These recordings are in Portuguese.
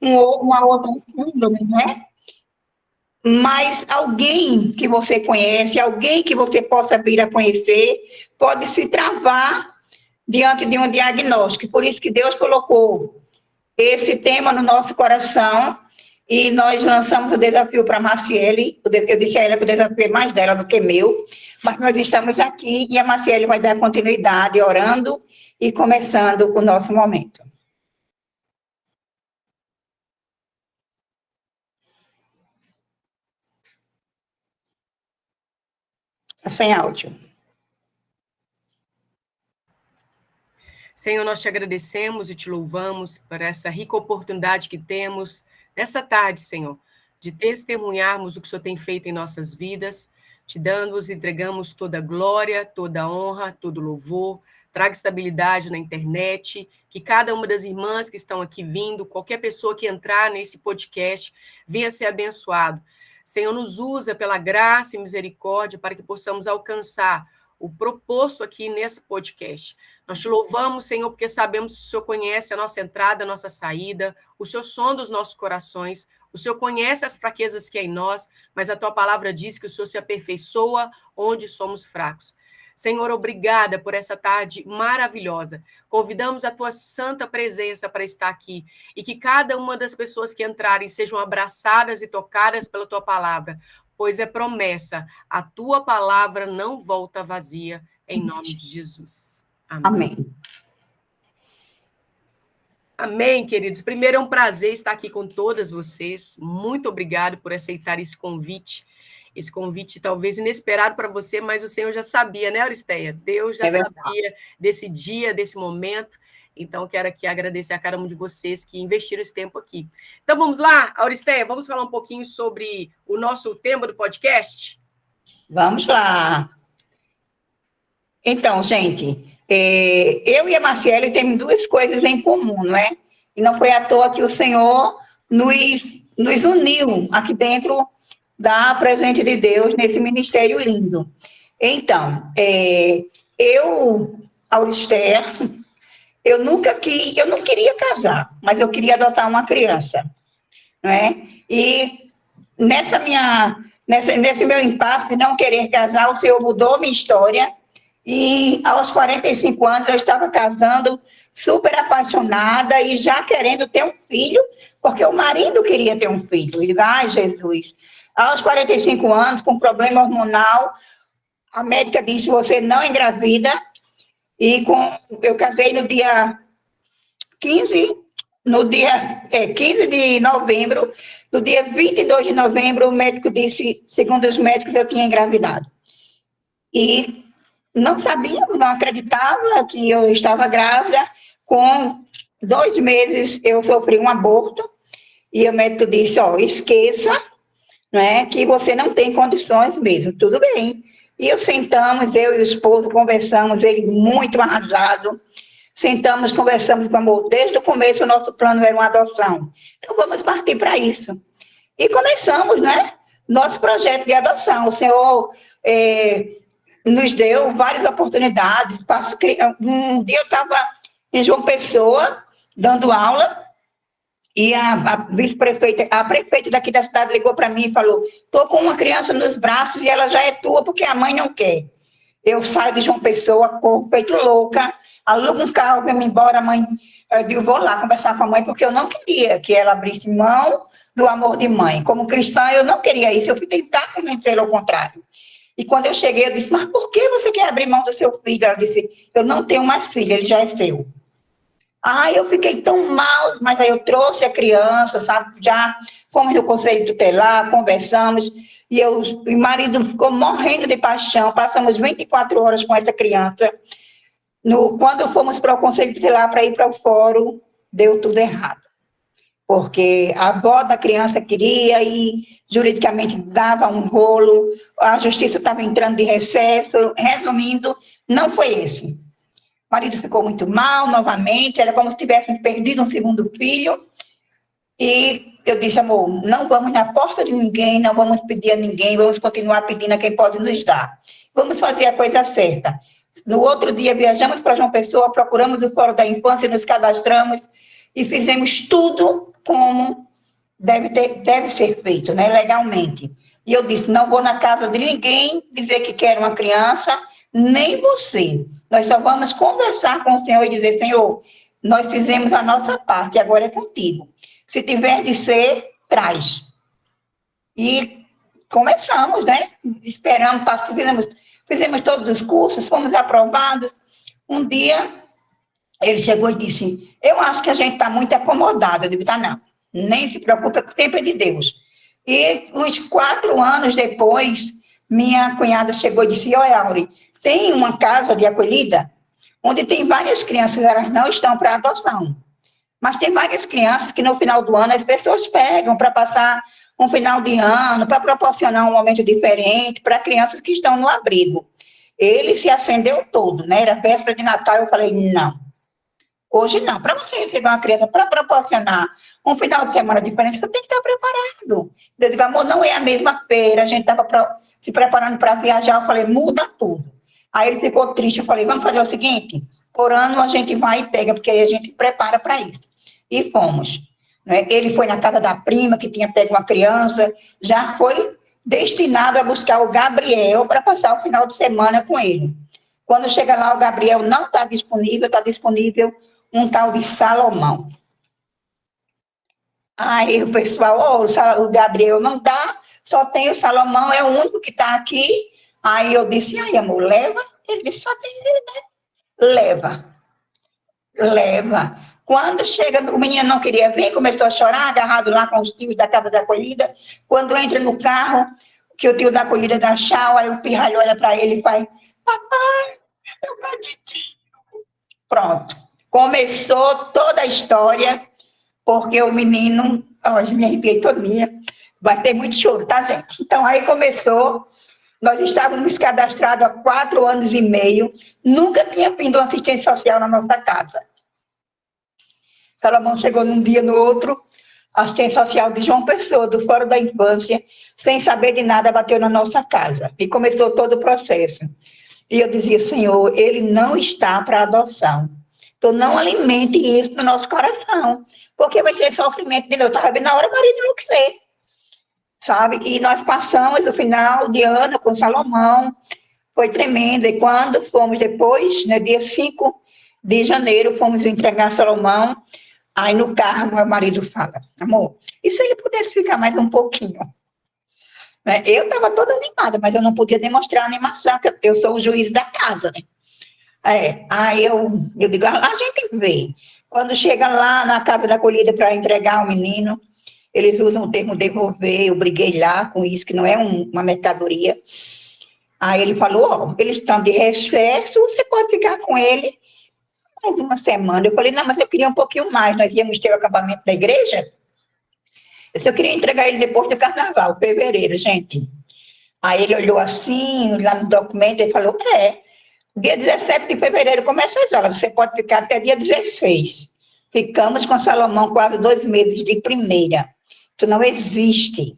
uma outra síndrome, né? Mas alguém que você conhece, alguém que você possa vir a conhecer, pode se travar diante de um diagnóstico. Por isso que Deus colocou esse tema no nosso coração e nós lançamos o desafio para a Maciele. Eu disse a ela que o desafio é mais dela do que meu, mas nós estamos aqui e a Maciele vai dar continuidade orando e começando o nosso momento. Sem áudio. Senhor, nós te agradecemos e te louvamos por essa rica oportunidade que temos nessa tarde, Senhor, de testemunharmos o que o Senhor tem feito em nossas vidas, te damos, entregamos toda a glória, toda a honra, todo o louvor, traga estabilidade na internet, que cada uma das irmãs que estão aqui vindo, qualquer pessoa que entrar nesse podcast, venha ser abençoado. Senhor, nos usa pela graça e misericórdia para que possamos alcançar o proposto aqui nesse podcast. Nós te louvamos, Senhor, porque sabemos que o Senhor conhece a nossa entrada, a nossa saída, o Senhor sonda os nossos corações, o Senhor conhece as fraquezas que há em nós, mas a tua palavra diz que o Senhor se aperfeiçoa onde somos fracos. Senhor, obrigada por essa tarde maravilhosa. Convidamos a tua santa presença para estar aqui e que cada uma das pessoas que entrarem sejam abraçadas e tocadas pela tua palavra, pois é promessa, a tua palavra não volta vazia, em nome de Jesus. Amém. Amém. Amém, queridos. Primeiro, é um prazer estar aqui com todas vocês. Muito obrigado por aceitar esse convite. Esse convite talvez inesperado para você, mas o Senhor já sabia, né, Auristeia? Deus já sabia desse dia, desse momento. Então, quero aqui agradecer a cada um de vocês que investiram esse tempo aqui. Então, vamos lá, Auristeia, vamos falar um pouquinho sobre o nosso tema do podcast? Vamos lá. Então, gente, eu e a Maciele temos duas coisas em comum, não é? E não foi à toa que o Senhor nos uniu aqui dentro da presença de Deus nesse ministério lindo. Então, Auristeia, eu não queria casar, mas eu queria adotar uma criança, não é? E nesse meu impasse de não querer casar, o Senhor mudou minha história, e aos 45 anos eu estava casando, super apaixonada e já querendo ter um filho, porque o marido queria ter um filho. E, Jesus, aos 45 anos, com problema hormonal, a médica disse, você não engravida, e eu casei no dia 15 de novembro, no dia 22 de novembro, o médico disse, segundo os médicos, eu tinha engravidado. E não sabia, não acreditava que eu estava grávida. Com 2 meses, eu sofri um aborto, e o médico disse, esqueça, né, que você não tem condições mesmo, tudo bem. E sentamos, eu e o esposo, conversamos, ele muito arrasado, sentamos, conversamos com amor. Desde o começo, o nosso plano era uma adoção. Então, vamos partir para isso. E começamos, né, nosso projeto de adoção. O Senhor nos deu várias oportunidades. Um dia eu estava em João Pessoa, dando aula, e a vice-prefeita, a prefeita daqui da cidade ligou para mim e falou, estou com uma criança nos braços e ela já é tua porque a mãe não quer. Eu saio de João Pessoa, corro, feito louca, alugo um carro, venho embora, a mãe, eu digo, vou lá conversar com a mãe, porque eu não queria que ela abrisse mão do amor de mãe. Como cristã, eu não queria isso, eu fui tentar convencer ao contrário. E quando eu cheguei, eu disse, mas por que você quer abrir mão do seu filho? Ela disse, eu não tenho mais filho, ele já é seu. Eu fiquei tão mal, mas aí eu trouxe a criança, sabe, já fomos no conselho tutelar, conversamos, e o marido ficou morrendo de paixão, passamos 24 horas com essa criança. Quando fomos para o conselho tutelar para ir para o fórum, deu tudo errado. Porque a avó da criança queria e juridicamente dava um rolo, a justiça estava entrando de recesso, resumindo, não foi esse. O marido ficou muito mal, novamente, era como se tivéssemos perdido um segundo filho, e eu disse, amor, não vamos na porta de ninguém, não vamos pedir a ninguém, vamos continuar pedindo a quem pode nos dar. Vamos fazer a coisa certa. No outro dia, viajamos para João Pessoa, procuramos o Fórum da Infância, nos cadastramos, e fizemos tudo como deve ser feito, né, legalmente. E eu disse, não vou na casa de ninguém dizer que quero uma criança, nem você. Nós só vamos conversar com o Senhor e dizer, Senhor, nós fizemos a nossa parte, agora é contigo. Se tiver de ser, traz. E começamos, né? Esperamos, fizemos todos os cursos, fomos aprovados. Um dia, ele chegou e disse, eu acho que a gente está muito acomodado. Eu digo, tá não, nem se preocupe, o tempo é de Deus. E uns 4 anos depois, minha cunhada chegou e disse, olha, Auri, tem uma casa de acolhida onde tem várias crianças, elas não estão para adoção. Mas tem várias crianças que no final do ano as pessoas pegam para passar um final de ano, para proporcionar um momento diferente para crianças que estão no abrigo. Ele se acendeu todo, né? Era véspera de Natal, eu falei, não. Hoje não. Para você receber uma criança, para proporcionar um final de semana diferente, você tem que estar preparado. Eu digo, amor, não é a mesma feira, a gente estava se preparando para viajar, eu falei, muda tudo. Aí ele ficou triste, eu falei, vamos fazer o seguinte, por ano a gente vai e pega, porque aí a gente prepara para isso. E fomos. Né? Ele foi na casa da prima, que tinha pego uma criança, já foi destinado a buscar o Gabriel para passar o final de semana com ele. Quando chega lá, o Gabriel não está disponível um tal de Salomão. Aí o pessoal, o Gabriel não dá, só tem o Salomão, é o único que está aqui. Aí eu disse, ai, amor, leva. Ele disse, só tem ele, né? Leva. Quando chega, o menino não queria vir, começou a chorar, agarrado lá com os tios da casa da acolhida. Quando entra no carro, que o tio da acolhida dá tchau, aí o pirralho olha para ele e faz, papai, eu gosto de ti. Pronto. Começou toda a história, porque o menino, hoje me arrepiei todinha, vai ter muito choro, tá, gente? Então, aí começou, nós estávamos cadastrados há 4 anos e meio, nunca tinha vindo uma assistência social na nossa casa. Salomão chegou num dia, no outro, a assistência social de João Pessoa, do Fórum da Infância, sem saber de nada, bateu na nossa casa, e começou todo o processo. E eu dizia, Senhor, ele não está para adoção. Então, não alimente isso no nosso coração, porque vai ser sofrimento de novo. Estava vendo na hora o marido enlouquecer, sabe? E nós passamos o final de ano com Salomão, foi tremendo. E quando fomos depois, no dia 5 de janeiro, fomos entregar Salomão, aí no carro meu marido fala, amor, e se ele pudesse ficar mais um pouquinho? Né? Eu estava toda animada, mas eu não podia demonstrar animação, porque eu sou o juiz da casa, né? Aí eu digo, a gente vê. Quando chega lá na casa da acolhida para entregar o menino, eles usam o termo devolver, eu briguei lá com isso, que não é uma mercadoria. Aí ele falou, ó, eles estão de recesso, você pode ficar com ele mais uma semana. Eu falei, não, mas eu queria um pouquinho mais, nós íamos ter o acabamento da igreja. Eu queria entregar ele depois do carnaval, fevereiro, gente. Aí ele olhou assim, lá no documento, e falou, dia 17 de fevereiro começa as aulas, você pode ficar até dia 16. Ficamos com Salomão quase 2 meses de primeira. Isso não existe,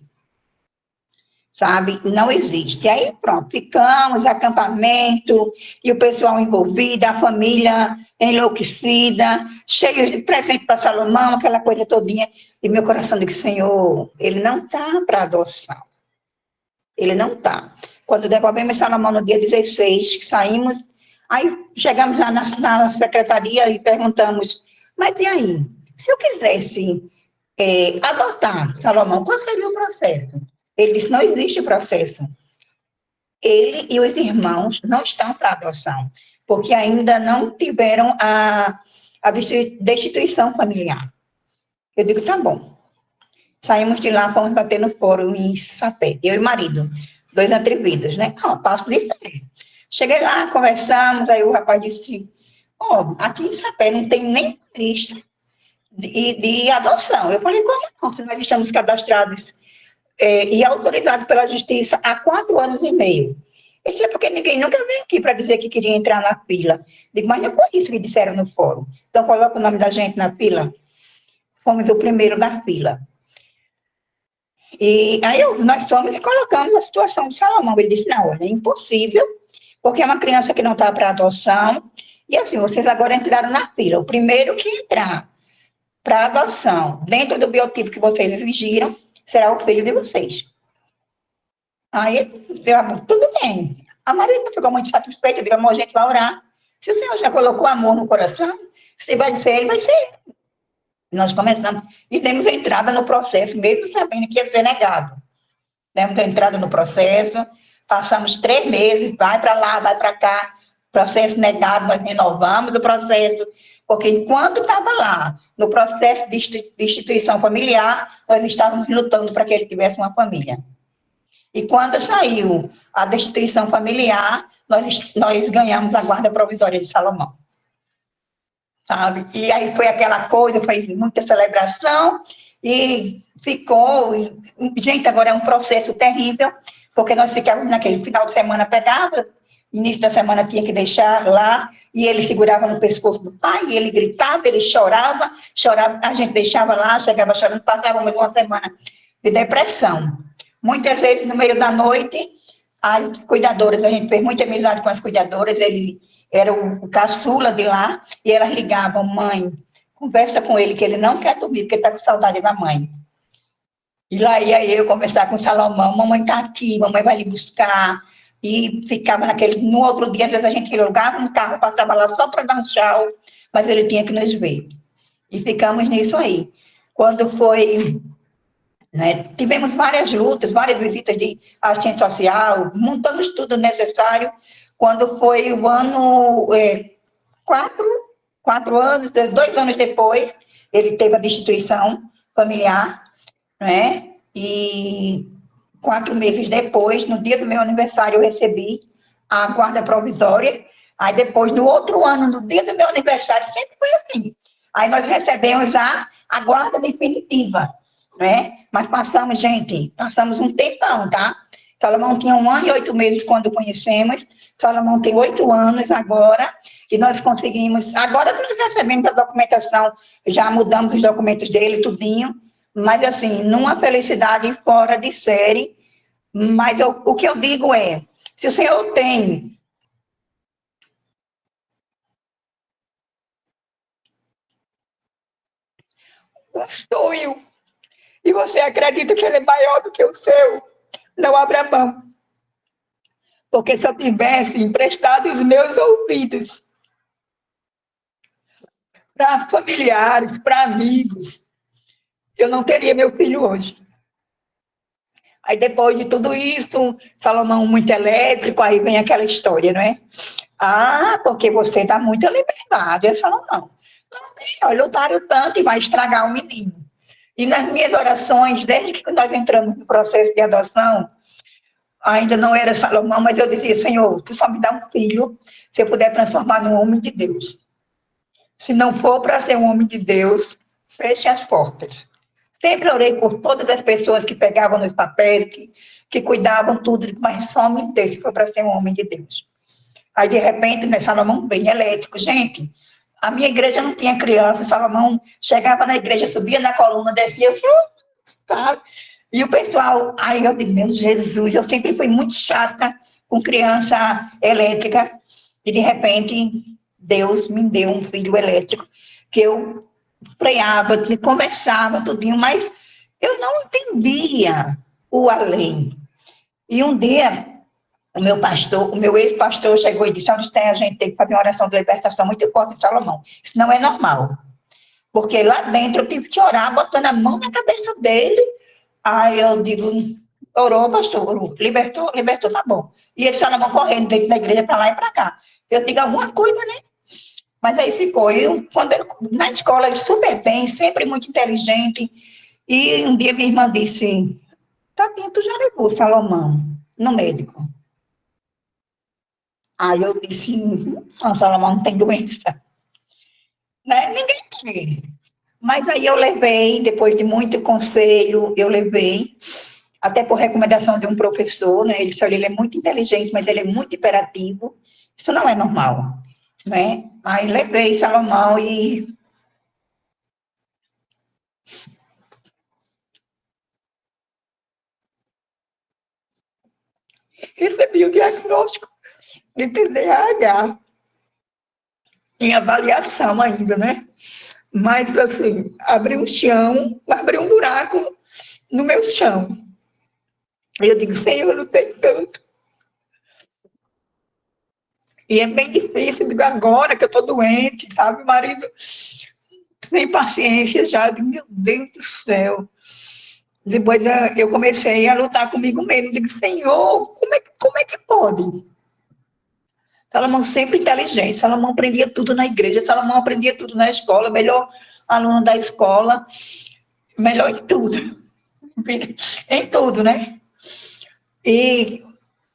sabe? Não existe. Aí pronto, ficamos, acampamento, e o pessoal envolvido, a família enlouquecida, cheio de presente para Salomão, aquela coisa todinha. E meu coração diz, Senhor, ele não está para adoção. Ele não está. Quando devolvemos Salomão no dia 16, que saímos, aí chegamos lá na secretaria e perguntamos, mas e aí? Se eu quisesse adotar Salomão, qual seria o processo? Ele disse, não existe processo. Ele e os irmãos não estão para adoção, porque ainda não tiveram a destituição familiar. Eu digo, tá bom. Saímos de lá, fomos bater no fórum em Sapé, eu e o marido, 2 atrevidos, né? Não, passo de fé. Cheguei lá, conversamos, aí o rapaz disse, aqui em Sapé não tem nem lista de adoção. Eu falei, como não? Se nós estamos cadastrados e autorizados pela justiça há 4 anos e meio. Ele disse, porque ninguém nunca veio aqui para dizer que queria entrar na fila. Digo, mas não foi isso que disseram no fórum. Então, coloca o nome da gente na fila. Fomos o primeiro da fila. E aí nós fomos e colocamos a situação de Salomão. Ele disse, não, olha, é impossível, porque é uma criança que não está para adoção, e assim, vocês agora entraram na fila, o primeiro que entrar para adoção, dentro do biotipo que vocês exigiram, será o filho de vocês. Aí, tudo bem. A Maria não ficou muito satisfeita, eu digo, amor, a gente vai orar. Se o Senhor já colocou amor no coração, se vai ser, ele vai ser. Nós começamos e demos entrada no processo, mesmo sabendo que ia ser negado. Demos entrada no processo, passamos 3 meses, vai para lá, vai para cá, processo negado, nós renovamos o processo, porque enquanto estava lá, no processo de instituição familiar, nós estávamos lutando para que ele tivesse uma família. E quando saiu a destituição familiar, nós ganhamos a guarda provisória de Salomão. Sabe? E aí foi aquela coisa, foi muita celebração, e ficou... Gente, agora é um processo terrível, porque nós ficávamos naquele final de semana, pegava, início da semana tinha que deixar lá, e ele segurava no pescoço do pai, e ele gritava, ele chorava, a gente deixava lá, chegava chorando, passávamos uma semana de depressão. Muitas vezes, no meio da noite, as cuidadoras, a gente fez muita amizade com as cuidadoras, ele era o caçula de lá, e elas ligavam, mãe, conversa com ele, que ele não quer dormir, porque está com saudade da mãe. E lá ia eu conversar com o Salomão, mamãe está aqui, mamãe vai lhe buscar, e ficava no outro dia, às vezes a gente alugava um carro, passava lá só para dar um tchau, mas ele tinha que nos ver. E ficamos nisso aí. Quando foi... Né? Tivemos várias lutas, várias visitas de assistência social, montamos tudo necessário. Quando foi o ano, 4 anos, 2 anos depois, ele teve a destituição familiar, né? E 4 meses depois, no dia do meu aniversário, eu recebi a guarda provisória. Aí depois, no outro ano, no dia do meu aniversário, sempre foi assim. Aí nós recebemos a guarda definitiva, né? Mas passamos um tempão, tá? Salomão tinha 1 ano e 8 meses quando conhecemos, Salomão tem 8 anos agora, e nós conseguimos, agora nós recebemos a documentação, já mudamos os documentos dele, tudinho, mas assim, numa felicidade fora de série, mas o que eu digo é, se o Senhor tem um sonho, e você acredita que ele é maior do que o seu, não abra mão. Porque se eu tivesse emprestado os meus ouvidos para familiares, para amigos, eu não teria meu filho hoje. Aí depois de tudo isso, Salomão muito elétrico, aí vem aquela história, não é? Ah, porque você dá muita liberdade, é Salomão. Não, olha, lutaram tanto e vai estragar o menino. E nas minhas orações, desde que nós entramos no processo de adoção, ainda não era Salomão, mas eu dizia, Senhor, tu só me dá um filho, se eu puder transformar num homem de Deus. Se não for para ser um homem de Deus, feche as portas. Sempre orei por todas as pessoas que pegavam nos papéis, que cuidavam tudo, mas só me dê se for para ser um homem de Deus. Aí, de repente, né, Salomão bem elétrico. Gente, a minha igreja não tinha criança, Salomão chegava na igreja, subia na coluna, descia, sabe? E o pessoal, aí eu digo, meu Jesus, eu sempre fui muito chata com criança elétrica, e de repente Deus me deu um filho elétrico, que eu freava, conversava, tudinho, mas eu não entendia o além. E um dia, o meu ex-pastor chegou e disse, a gente tem que fazer uma oração de libertação muito forte em Salomão. Isso não é normal. Porque lá dentro eu tive que orar, botando a mão na cabeça dele. Aí eu digo, orou, pastor, orou, libertou, tá bom. E ele, Salomão, correndo dentro da igreja, para lá e para cá. Eu digo, alguma coisa, né? Mas aí ficou. Na escola, ele super bem, sempre muito inteligente. E um dia minha irmã disse, Tatinha, tu já levou Salomão no médico? Aí eu disse, não, Salomão não tem doença. Né? Ninguém tem. Mas aí eu levei, depois de muito conselho, eu levei, até por recomendação de um professor, né? Ele disse, olha, ele é muito inteligente, mas ele é muito hiperativo. Isso não é normal, né? Aí levei Salomão e... recebi o diagnóstico de TDAH, em avaliação ainda, né? Mas, assim, abri um chão, abri um buraco no meu chão. E eu digo, Senhor, eu lutei tanto. E é bem difícil, digo, agora que eu estou doente, sabe? O marido sem paciência já, digo, meu Deus do céu. Depois eu comecei a lutar comigo mesmo. Digo, Senhor, como é que pode? Salomão sempre inteligente. Salomão aprendia tudo na igreja. Salomão aprendia tudo na escola. Melhor aluno da escola. Melhor em tudo. Em tudo, né? E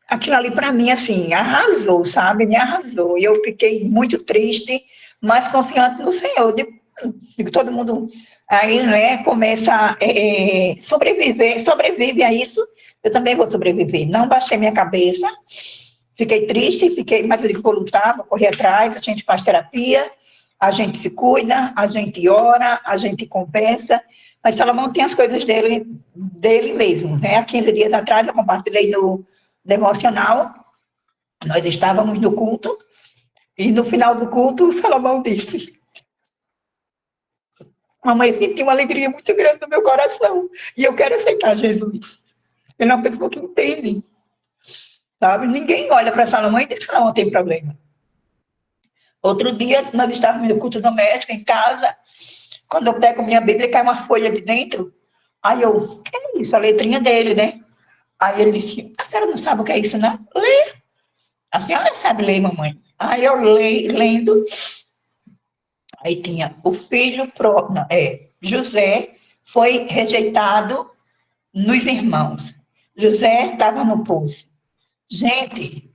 aquilo ali, para mim, assim, arrasou, sabe? Me arrasou. E eu fiquei muito triste, mas confiante no Senhor. Digo, todo mundo aí, né, começa a sobrevive a isso. Eu também vou sobreviver. Não baixei minha cabeça. Fiquei triste, mas eu digo, vou lutar, vou correr atrás, a gente faz terapia, a gente se cuida, a gente ora, a gente conversa, mas Salomão tem as coisas dele mesmo, né? Há 15 dias atrás eu compartilhei no devocional, nós estávamos no culto, e no final do culto, Salomão disse, mamãe, senti uma alegria muito grande no meu coração, e eu quero aceitar Jesus. Ele é uma pessoa que entende, sabe? Ninguém olha para Salomão e diz que Salomão tem problema. Outro dia, nós estávamos no culto doméstico, em casa, quando eu pego minha Bíblia, cai uma folha de dentro, aí eu, que é isso? A letrinha dele, né? Aí ele disse, a senhora não sabe o que é isso, não? Lê. A senhora sabe ler, mamãe? Aí eu lendo, aí tinha o filho, José foi rejeitado nos irmãos. José estava no poço. Gente,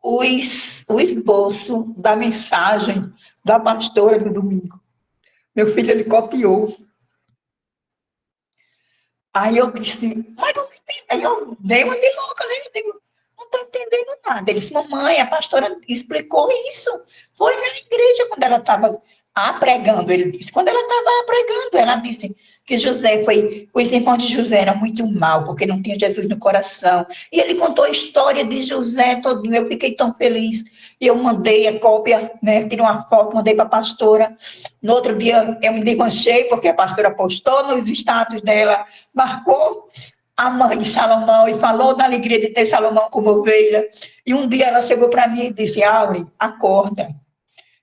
o esboço da mensagem da pastora do domingo. Meu filho, ele copiou. Aí eu disse, mas não entendi. Aí eu dei uma de louca, né? Eu digo, não estou entendendo nada. Ele disse, mamãe, a pastora explicou isso. Foi na igreja quando ela estava pregando. Ele disse, quando ela estava pregando, ela disse que os irmãos de José eram muito mal, porque não tinha Jesus no coração. E ele contou a história de José todinho. Eu fiquei tão feliz. E eu mandei a cópia, né? Tirei uma foto, mandei para a pastora. No outro dia eu me desmanchei, porque a pastora postou nos status dela, marcou a mãe de Salomão e falou da alegria de ter Salomão como ovelha. E um dia ela chegou para mim e disse, Aure, acorda.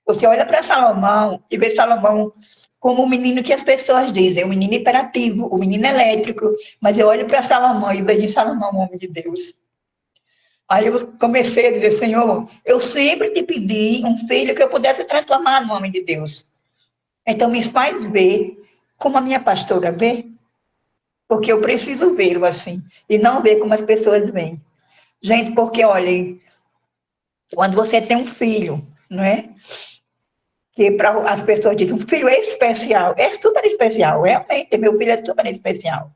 Você olha para Salomão e vê Salomão como o menino que as pessoas dizem, o menino hiperativo, o menino elétrico, mas eu olho para Salomão e vejo em Salomão um homem de Deus. Aí eu comecei a dizer, Senhor, eu sempre te pedi um filho que eu pudesse transformar no homem de Deus. Então me faz ver como a minha pastora vê, porque eu preciso vê-lo assim, e não ver como as pessoas veem. Gente, porque, olhem, quando você tem um filho, não é? Que as pessoas dizem, um filho é super especial, realmente, meu filho é super especial.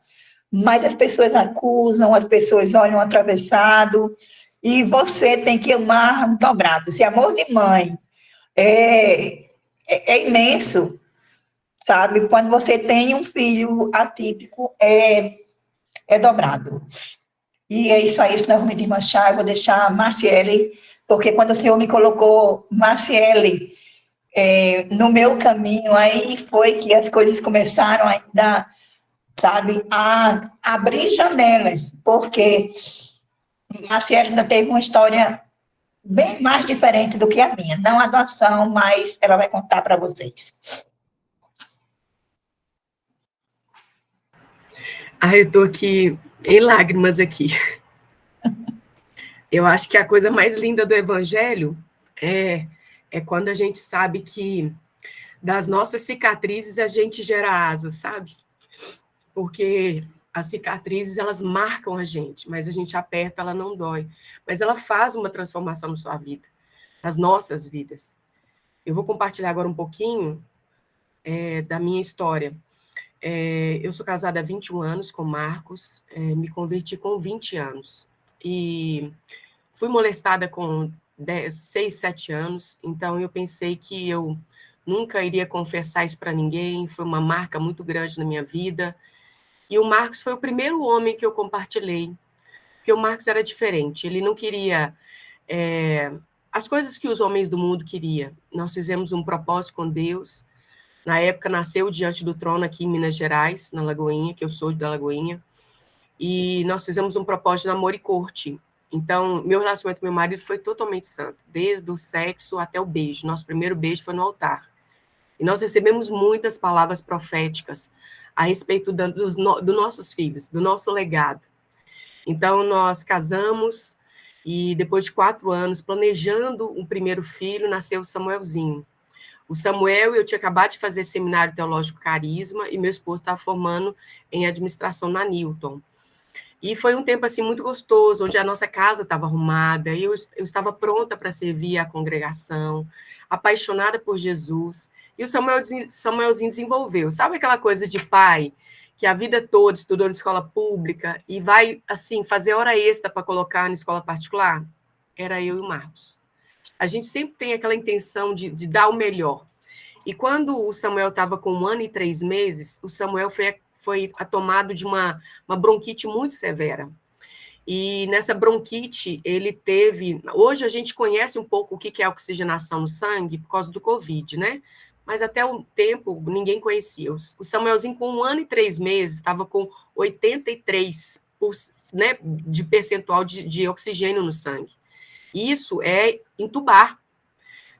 Mas as pessoas acusam, as pessoas olham atravessado, e você tem que amar dobrado. Esse amor de mãe é imenso, sabe? Quando você tem um filho atípico, é dobrado. E é isso aí, senão eu vou me desmanchar, eu vou deixar a Marciele, porque quando o Senhor me colocou Marciele no meu caminho, aí foi que as coisas começaram ainda, sabe, a abrir janelas, porque Marciele ainda teve uma história bem mais diferente do que a minha, não a adoção, mas ela vai contar para vocês. Eu estou aqui em lágrimas aqui. Eu acho que a coisa mais linda do Evangelho é quando a gente sabe que das nossas cicatrizes a gente gera asas, sabe? Porque as cicatrizes, elas marcam a gente, mas a gente aperta, ela não dói. Mas ela faz uma transformação na sua vida, nas nossas vidas. Eu vou compartilhar agora um pouquinho da minha história. Eu sou casada há 21 anos com o Marcos, me converti com 20 anos. E fui molestada com 6, 7 anos, então eu pensei que eu nunca iria confessar isso para ninguém, foi uma marca muito grande na minha vida. E o Marcos foi o primeiro homem que eu compartilhei, porque o Marcos era diferente, ele não queria as coisas que os homens do mundo queriam. Nós fizemos um propósito com Deus, Na época, nasceu Diante do Trono aqui em Minas Gerais, na Lagoinha, que eu sou da Lagoinha. E nós fizemos um propósito de namoro e corte. Então, meu relacionamento com meu marido foi totalmente santo, desde o sexo até o beijo. Nosso primeiro beijo foi no altar. E nós recebemos muitas palavras proféticas a respeito dos nossos filhos, do nosso legado. Então, nós casamos e depois de 4 anos, planejando um primeiro filho, nasceu o Samuelzinho. O Samuel, eu tinha acabado de fazer seminário teológico Carisma e meu esposo estava formando em administração na Newton. E foi um tempo assim muito gostoso, onde a nossa casa estava arrumada, eu estava pronta para servir a congregação, apaixonada por Jesus. E o Samuelzinho desenvolveu. Sabe aquela coisa de pai que a vida toda estudou na escola pública e vai assim fazer hora extra para colocar na escola particular? Era eu e o Marcos. A gente sempre tem aquela intenção de dar o melhor. E quando o Samuel estava com 1 ano e 3 meses, o Samuel foi tomado de uma bronquite muito severa. E nessa bronquite, ele teve... Hoje a gente conhece um pouco o que é oxigenação no sangue por causa do Covid, né? Mas até o tempo, ninguém conhecia. O Samuelzinho, com 1 ano e 3 meses, estava com 83%, né, de percentual de oxigênio no sangue. Isso é entubar,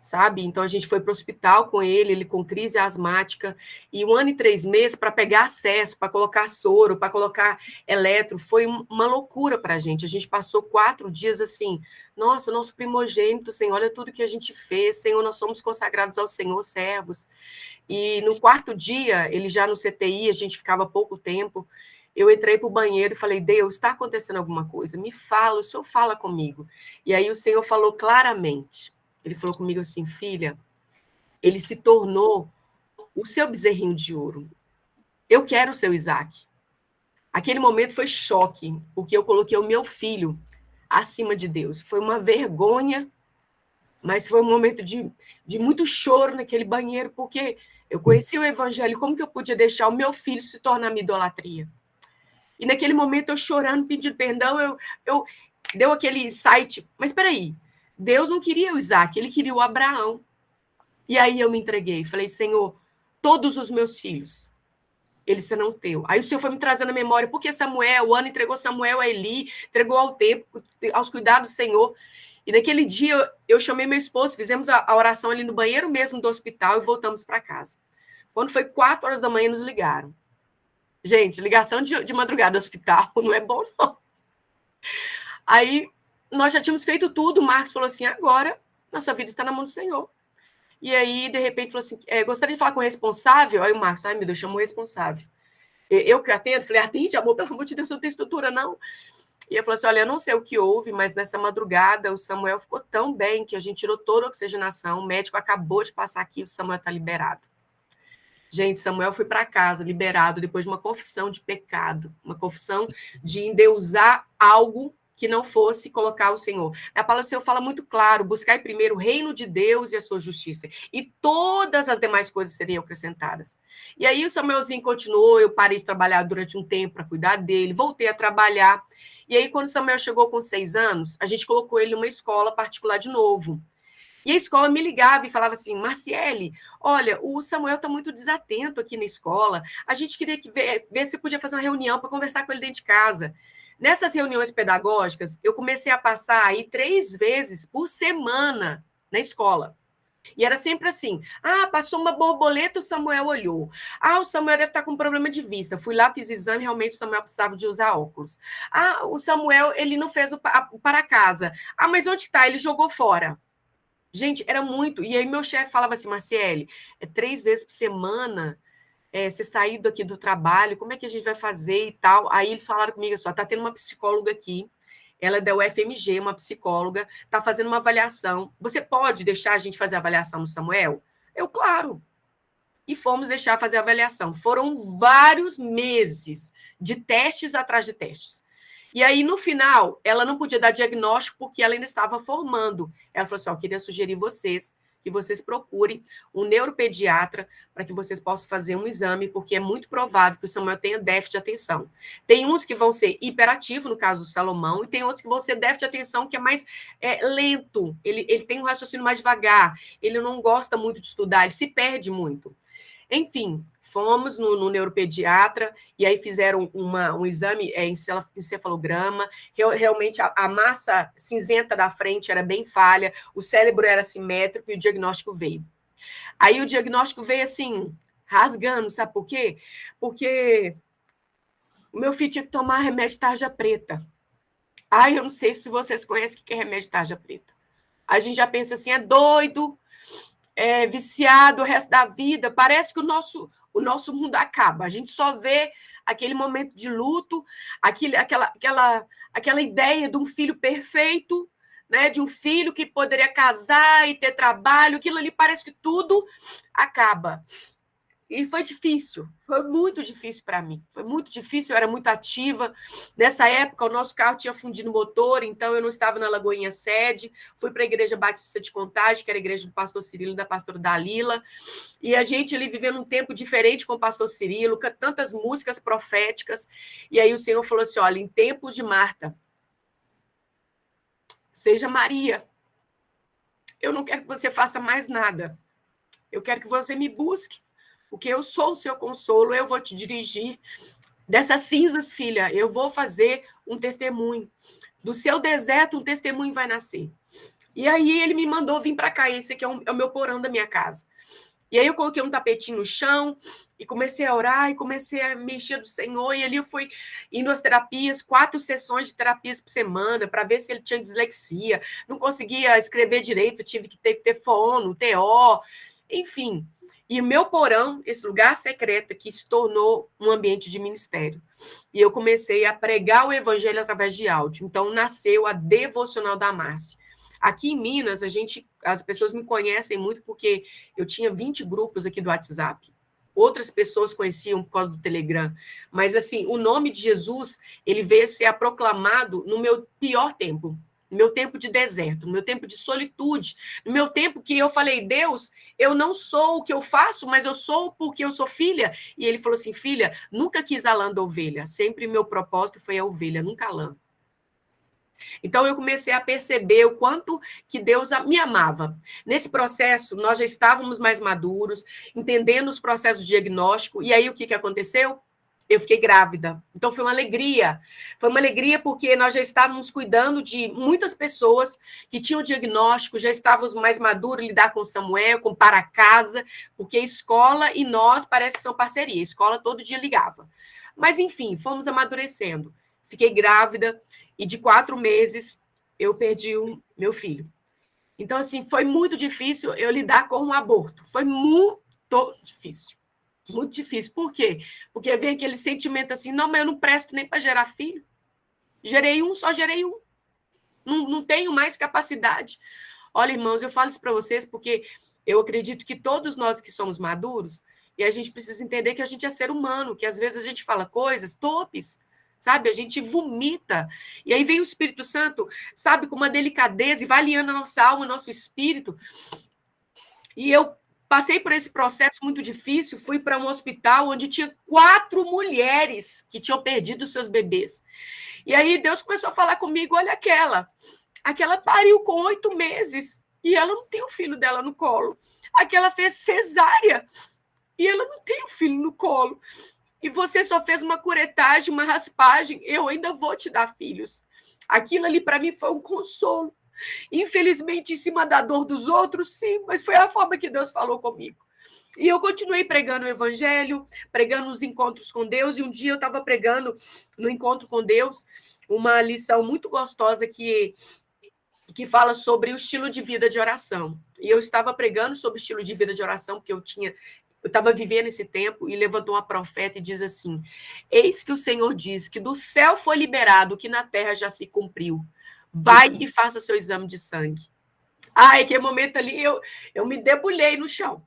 sabe? Então, a gente foi para o hospital com ele com crise asmática, e 1 ano e 3 meses para pegar acesso, para colocar soro, para colocar eletro, foi uma loucura para a gente passou 4 dias assim, nossa, nosso primogênito, Senhor, olha tudo que a gente fez, Senhor, nós somos consagrados ao Senhor, servos. E no 4º dia, ele já no CTI, a gente ficava pouco tempo, eu entrei para o banheiro e falei, Deus, está acontecendo alguma coisa? Me fala, o Senhor fala comigo. E aí o Senhor falou claramente, ele falou comigo assim, filha, ele se tornou o seu bezerrinho de ouro. Eu quero o seu Isaac. Aquele momento foi choque, porque eu coloquei o meu filho acima de Deus. Foi uma vergonha, mas foi um momento de muito choro naquele banheiro, porque eu conheci o evangelho, como que eu podia deixar o meu filho se tornar minha idolatria? E naquele momento eu chorando, pedindo perdão, eu deu aquele insight, mas espera aí, Deus não queria o Isaac, ele queria o Abraão. E aí eu me entreguei, falei, Senhor, todos os meus filhos, eles serão teus. Aí o Senhor foi me trazendo a memória, porque Samuel, o ano entregou Samuel a Eli, entregou ao tempo, aos cuidados do Senhor. E naquele dia eu chamei meu esposo, fizemos a oração ali no banheiro mesmo do hospital e voltamos para casa. Quando foi 4 horas da manhã, nos ligaram. Gente, ligação de madrugada do hospital não é bom, não. Aí nós já tínhamos feito tudo, o Marcos falou assim, agora nossa vida está na mão do Senhor. E aí, de repente, falou assim, gostaria de falar com o responsável? Aí o Marcos, ai meu Deus, chamou o responsável. Eu que atendo, falei, atende, amor, pelo amor de Deus, eu não tenho estrutura, não. E ele falou assim, olha, eu não sei o que houve, mas nessa madrugada o Samuel ficou tão bem que a gente tirou toda a oxigenação, o médico acabou de passar aqui, o Samuel está liberado. Gente, Samuel foi para casa, liberado, depois de uma confissão de pecado, uma confissão de endeusar algo que não fosse colocar o Senhor. A palavra do Senhor fala muito claro, buscai primeiro o reino de Deus e a sua justiça, e todas as demais coisas seriam acrescentadas. E aí o Samuelzinho continuou, eu parei de trabalhar durante um tempo para cuidar dele, voltei a trabalhar, e aí quando Samuel chegou com 6 anos, a gente colocou ele numa escola particular de novo. E a escola me ligava e falava assim, Marciele, olha, o Samuel está muito desatento aqui na escola, a gente queria ver se podia fazer uma reunião para conversar com ele dentro de casa. Nessas reuniões pedagógicas, eu comecei a passar aí 3 vezes por semana na escola. E era sempre assim, passou uma borboleta, o Samuel olhou. O Samuel deve estar com problema de vista. Fui lá, fiz exame, realmente o Samuel precisava de usar óculos. O Samuel, ele não fez o para casa. Mas onde está? Ele jogou fora. Gente, era muito. E aí meu chefe falava assim, Marciele, 3 vezes por semana, você sair daqui do trabalho, como é que a gente vai fazer e tal? Aí eles falaram comigo, só, tá tendo uma psicóloga aqui, ela é da UFMG, uma psicóloga, tá fazendo uma avaliação. Você pode deixar a gente fazer a avaliação no Samuel? Eu, claro. E fomos deixar fazer a avaliação. Foram vários meses de testes atrás de testes. E aí, no final, ela não podia dar diagnóstico porque ela ainda estava formando. Ela falou assim, eu queria sugerir que vocês procurem um neuropediatra para que vocês possam fazer um exame, porque é muito provável que o Samuel tenha déficit de atenção. Tem uns que vão ser hiperativos, no caso do Salomão, e tem outros que vão ser déficit de atenção, que é mais lento. Ele tem um raciocínio mais devagar, ele não gosta muito de estudar, ele se perde muito. Enfim, fomos no neuropediatra e aí fizeram um exame encefalograma. Realmente a massa cinzenta da frente era bem falha, o cérebro era simétrico e o diagnóstico veio. Aí o diagnóstico veio assim, rasgando, sabe por quê? Porque o meu filho tinha que tomar remédio tarja preta. Ai, eu não sei se vocês conhecem o que é remédio tarja preta. A gente já pensa assim, é doido, é viciado o resto da vida. Parece que o nosso mundo acaba. A gente só vê aquele momento de luto, aquela ideia de um filho perfeito, né? De um filho que poderia casar e ter trabalho. Aquilo ali parece que tudo acaba. E foi difícil, foi muito difícil para mim. Foi muito difícil, eu era muito ativa. Nessa época, o nosso carro tinha fundido motor, então eu não estava na Lagoinha Sede. Fui para a Igreja Batista de Contagem, que era a igreja do pastor Cirilo e da pastora Dalila. E a gente ali vivendo um tempo diferente com o pastor Cirilo, com tantas músicas proféticas. E aí o Senhor falou assim: olha, em tempos de Marta, seja Maria. Eu não quero que você faça mais nada. Eu quero que você me busque. Porque eu sou o seu consolo, eu vou te dirigir. Dessas cinzas, filha, eu vou fazer um testemunho. Do seu deserto, um testemunho vai nascer. E aí ele me mandou vir para cá. Esse aqui é o meu porão da minha casa. E aí eu coloquei um tapetinho no chão e comecei a orar e comecei a mexer do Senhor. E ali eu fui indo às terapias, 4 sessões de terapias por semana, para ver se ele tinha dislexia. Não conseguia escrever direito, tive que ter fono, TO, enfim. E o meu porão, esse lugar secreto aqui, se tornou um ambiente de ministério. E eu comecei a pregar o evangelho através de áudio. Então, nasceu a Devocional da Márcia. Aqui em Minas, as pessoas me conhecem muito porque eu tinha 20 grupos aqui do WhatsApp. Outras pessoas conheciam por causa do Telegram. Mas, assim, o nome de Jesus, ele veio ser proclamado no meu pior tempo. No meu tempo de deserto, no meu tempo de solitude, no meu tempo que eu falei: Deus, eu não sou o que eu faço, mas eu sou porque eu sou filha. E ele falou assim: filha, nunca quis a lã da ovelha, sempre meu propósito foi a ovelha, nunca a lã. Então eu comecei a perceber o quanto que Deus me amava. Nesse processo, nós já estávamos mais maduros, entendendo os processos de diagnóstico, e aí o que aconteceu? Eu fiquei grávida. Então, foi uma alegria. Foi uma alegria porque nós já estávamos cuidando de muitas pessoas que tinham diagnóstico, já estávamos mais maduros em lidar com Samuel, com para casa, porque a escola e nós parece que são parceria. A escola todo dia ligava. Mas, enfim, fomos amadurecendo. Fiquei grávida e de 4 meses eu perdi o meu filho. Então, assim, foi muito difícil eu lidar com um aborto. Foi muito difícil. Muito difícil. Por quê? Porque vem aquele sentimento assim: não, mas eu não presto nem para gerar filho. Gerei um, só gerei um. Não tenho mais capacidade. Olha, irmãos, eu falo isso para vocês porque eu acredito que todos nós que somos maduros, e a gente precisa entender que a gente é ser humano, que às vezes a gente fala coisas torpes, sabe? A gente vomita. E aí vem o Espírito Santo, sabe, com uma delicadeza e vai alinhando a nossa alma, o nosso espírito. E eu passei por esse processo muito difícil, fui para um hospital onde tinha 4 mulheres que tinham perdido seus bebês. E aí Deus começou a falar comigo: olha aquela pariu com 8 meses e ela não tem o filho dela no colo. Aquela fez cesárea e ela não tem o filho no colo. E você só fez uma curetagem, uma raspagem, eu ainda vou te dar filhos. Aquilo ali para mim foi um consolo. Infelizmente, em cima da dor dos outros, sim, mas foi a forma que Deus falou comigo. E eu continuei pregando o evangelho, pregando os encontros com Deus, e um dia eu estava pregando no encontro com Deus uma lição muito gostosa que fala sobre o estilo de vida de oração. E eu estava pregando sobre o estilo de vida de oração, porque eu estava vivendo esse tempo, e levantou uma profeta e diz assim: eis que o Senhor diz que do céu foi liberado o que na terra já se cumpriu. Vai e faça seu exame de sangue. Ai, que momento ali, eu me debulhei no chão.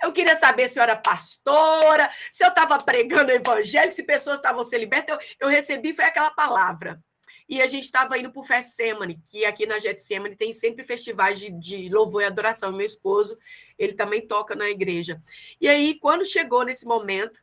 Eu queria saber se eu era pastora, se eu estava pregando o evangelho, se pessoas estavam sendo libertas. Eu recebi, foi aquela palavra. E a gente estava indo para o Getsemane, que aqui na Getsemane tem sempre festivais de louvor e adoração. Meu esposo, ele também toca na igreja. E aí, quando chegou nesse momento,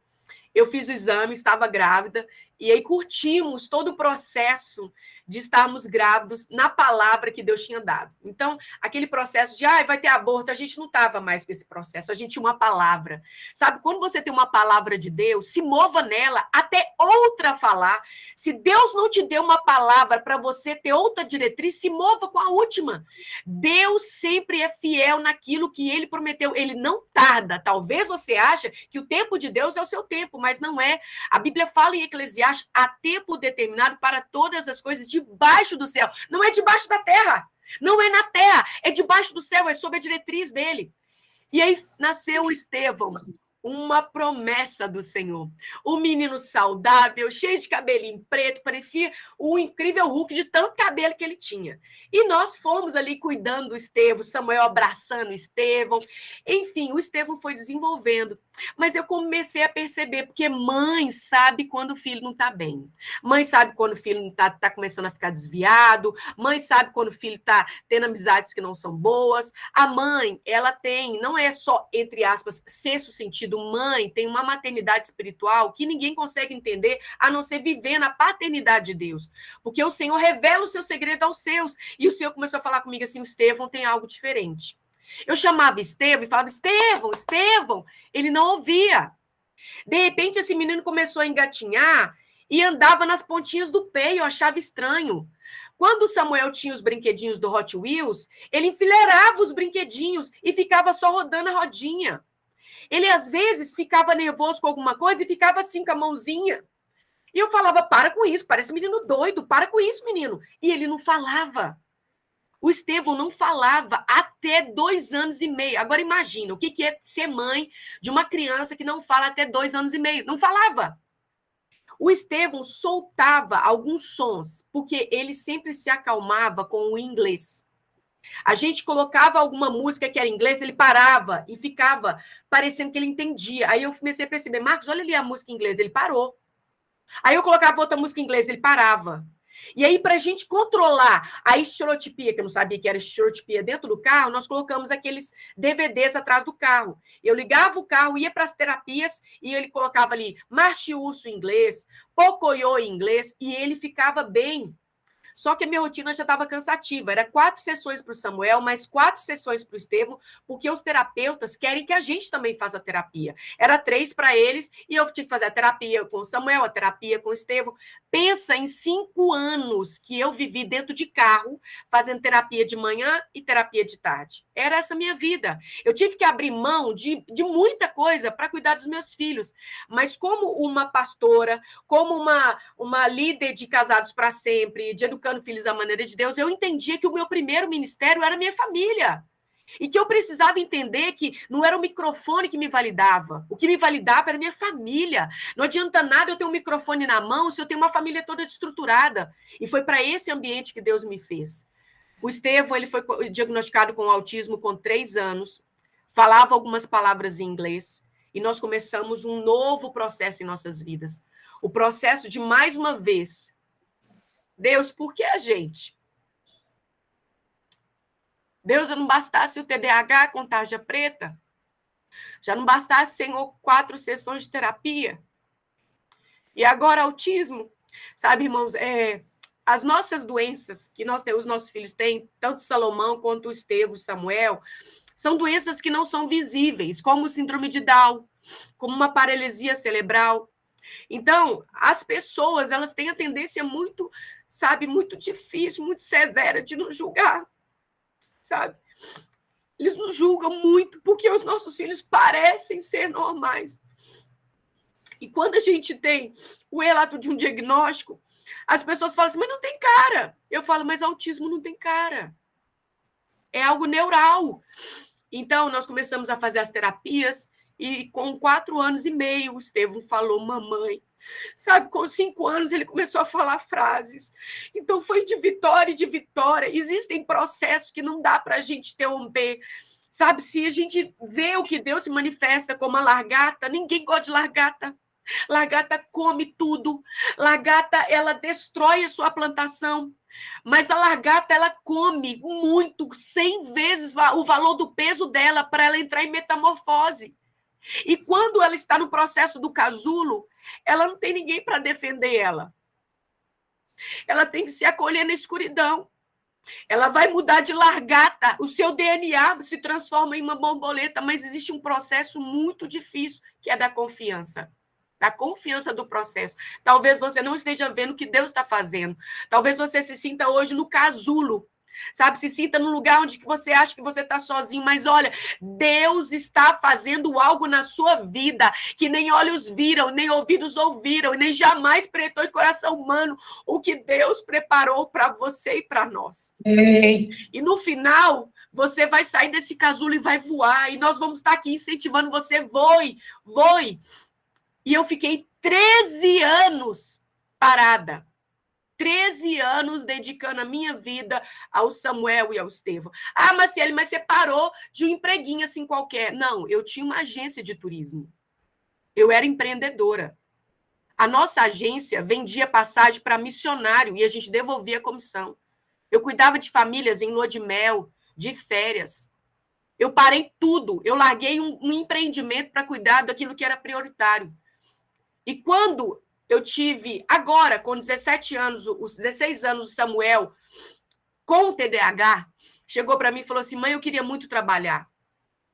eu fiz o exame, estava grávida, E aí curtimos todo o processo de estarmos grávidos na palavra que Deus tinha dado. Então, aquele processo de, vai ter aborto, a gente não estava mais com esse processo, a gente tinha uma palavra. Sabe, quando você tem uma palavra de Deus, se mova nela até outra falar. Se Deus não te deu uma palavra para você ter outra diretriz, se mova com a última. Deus sempre é fiel naquilo que ele prometeu. Ele não tarda. Talvez você ache que o tempo de Deus é o seu tempo, mas não é. A Bíblia fala em Eclesiastes, há tempo determinado para todas as coisas debaixo do céu. Não é debaixo da terra. Não é na terra. É debaixo do céu. É sob a diretriz dele. E aí nasceu o Estevão. Uma promessa do Senhor. Um menino saudável, cheio de cabelinho preto, parecia o incrível Hulk de tanto cabelo que ele tinha. E nós fomos ali cuidando do Estevão, Samuel abraçando o Estevão. Enfim, o Estevão foi desenvolvendo. Mas eu comecei a perceber, porque mãe sabe quando o filho não está bem. Mãe sabe quando o filho está começando a ficar desviado. Mãe sabe quando o filho está tendo amizades que não são boas. A mãe, ela tem, não é só, entre aspas, sexto sentido. Mãe tem uma maternidade espiritual que ninguém consegue entender, a não ser viver na paternidade de Deus. Porque o Senhor revela o seu segredo aos seus. E o Senhor começou a falar comigo assim, o Estevão tem algo diferente. Eu chamava Estevão e falava, Estevão, Estevão. Ele não ouvia. De repente, esse menino começou a engatinhar e andava nas pontinhas do pé, e eu achava estranho. Quando o Samuel tinha os brinquedinhos do Hot Wheels, ele enfileirava os brinquedinhos e ficava só rodando a rodinha. Ele, às vezes, ficava nervoso com alguma coisa e ficava assim com a mãozinha. E eu falava, para com isso, parece menino doido, para com isso, menino. E ele não falava. O Estevão não falava até 2 anos e meio. Agora imagina, o que é ser mãe de uma criança que não fala até 2 anos e meio? Não falava. O Estevão soltava alguns sons, porque ele sempre se acalmava com o inglês. A gente colocava alguma música que era em inglês, ele parava e ficava parecendo que ele entendia. Aí eu comecei a perceber, Marcos, olha ali a música em inglês, ele parou. Aí eu colocava outra música em inglês, ele parava. E aí, para a gente controlar a estereotipia, que eu não sabia que era estereotipia dentro do carro, nós colocamos aqueles DVDs atrás do carro. Eu ligava o carro, ia para as terapias, e ele colocava ali Marche Urso em inglês, Pocoyo em inglês, e ele ficava bem. Só que a minha rotina já estava cansativa. Era 4 sessões para o Samuel, mais 4 sessões para o Estevão, porque os terapeutas querem que a gente também faça terapia. Era 3 para eles, e eu tinha que fazer a terapia com o Samuel, a terapia com o Estevão. Pensa em 5 anos que eu vivi dentro de carro, fazendo terapia de manhã e terapia de tarde. Era essa a minha vida. Eu tive que abrir mão de muita coisa para cuidar dos meus filhos. Mas como uma pastora, como uma líder de Casados para Sempre, de Educando Filhos à Maneira de Deus, eu entendia que o meu primeiro ministério era a minha família. E que eu precisava entender que não era o microfone que me validava. O que me validava era a minha família. Não adianta nada eu ter um microfone na mão se eu tenho uma família toda estruturada. E foi para esse ambiente que Deus me fez. O Estevão, ele foi diagnosticado com autismo com 3 anos, falava algumas palavras em inglês, e nós começamos um novo processo em nossas vidas. O processo de, mais uma vez, Deus, por que a gente? Deus, já não bastasse o TDAH com tarja preta? Já não bastasse, Senhor, 4 sessões de terapia? E agora autismo? Sabe, irmãos, as nossas doenças que os nossos filhos têm, tanto Salomão quanto o Estevão, Samuel, são doenças que não são visíveis, como o síndrome de Down, como uma paralisia cerebral. Então, as pessoas, elas têm a tendência muito, sabe, muito difícil, muito severa de nos julgar, sabe? Eles nos julgam muito porque os nossos filhos parecem ser normais. E quando a gente tem o relato de um diagnóstico, as pessoas falam assim, mas não tem cara. Eu falo, mas autismo não tem cara. É algo neural. Então, nós começamos a fazer as terapias e com 4 anos e meio, o Estevão falou, mamãe. Sabe, com 5 anos ele começou a falar frases. Então, foi de vitória e de vitória. Existem processos que não dá para a gente interromper. Sabe, se a gente vê o que Deus se manifesta como a lagarta, ninguém gosta de lagarta. Lagarta come tudo. Lagarta, ela destrói a sua plantação. Mas a lagarta, ela come muito, 100 vezes o valor do peso dela para ela entrar em metamorfose. E quando ela está no processo do casulo, ela não tem ninguém para defender ela. Ela tem que se acolher na escuridão. Ela vai mudar de largata, o seu DNA se transforma em uma borboleta, mas existe um processo muito difícil, que é da confiança do processo. Talvez você não esteja vendo o que Deus está fazendo. Talvez você se sinta hoje no casulo, sabe? Se sinta num lugar onde você acha que você está sozinho, mas olha, Deus está fazendo algo na sua vida que nem olhos viram, nem ouvidos ouviram, nem jamais pretou em coração humano o que Deus preparou para você e para nós. E no final, você vai sair desse casulo e vai voar, e nós vamos estar aqui incentivando você, voe, voe. E eu fiquei 13 anos parada. 13 anos dedicando a minha vida ao Samuel e ao Estevão. Ah, Marciele, mas você parou de um empreguinho assim qualquer. Não, eu tinha uma agência de turismo. Eu era empreendedora. A nossa agência vendia passagem para missionário e a gente devolvia a comissão. Eu cuidava de famílias em lua de mel, de férias. Eu parei tudo. Eu larguei um empreendimento para cuidar daquilo que era prioritário. E quando eu tive, agora, com 17 anos, os 16 anos, o Samuel, com o TDAH, chegou para mim e falou assim, mãe, eu queria muito trabalhar.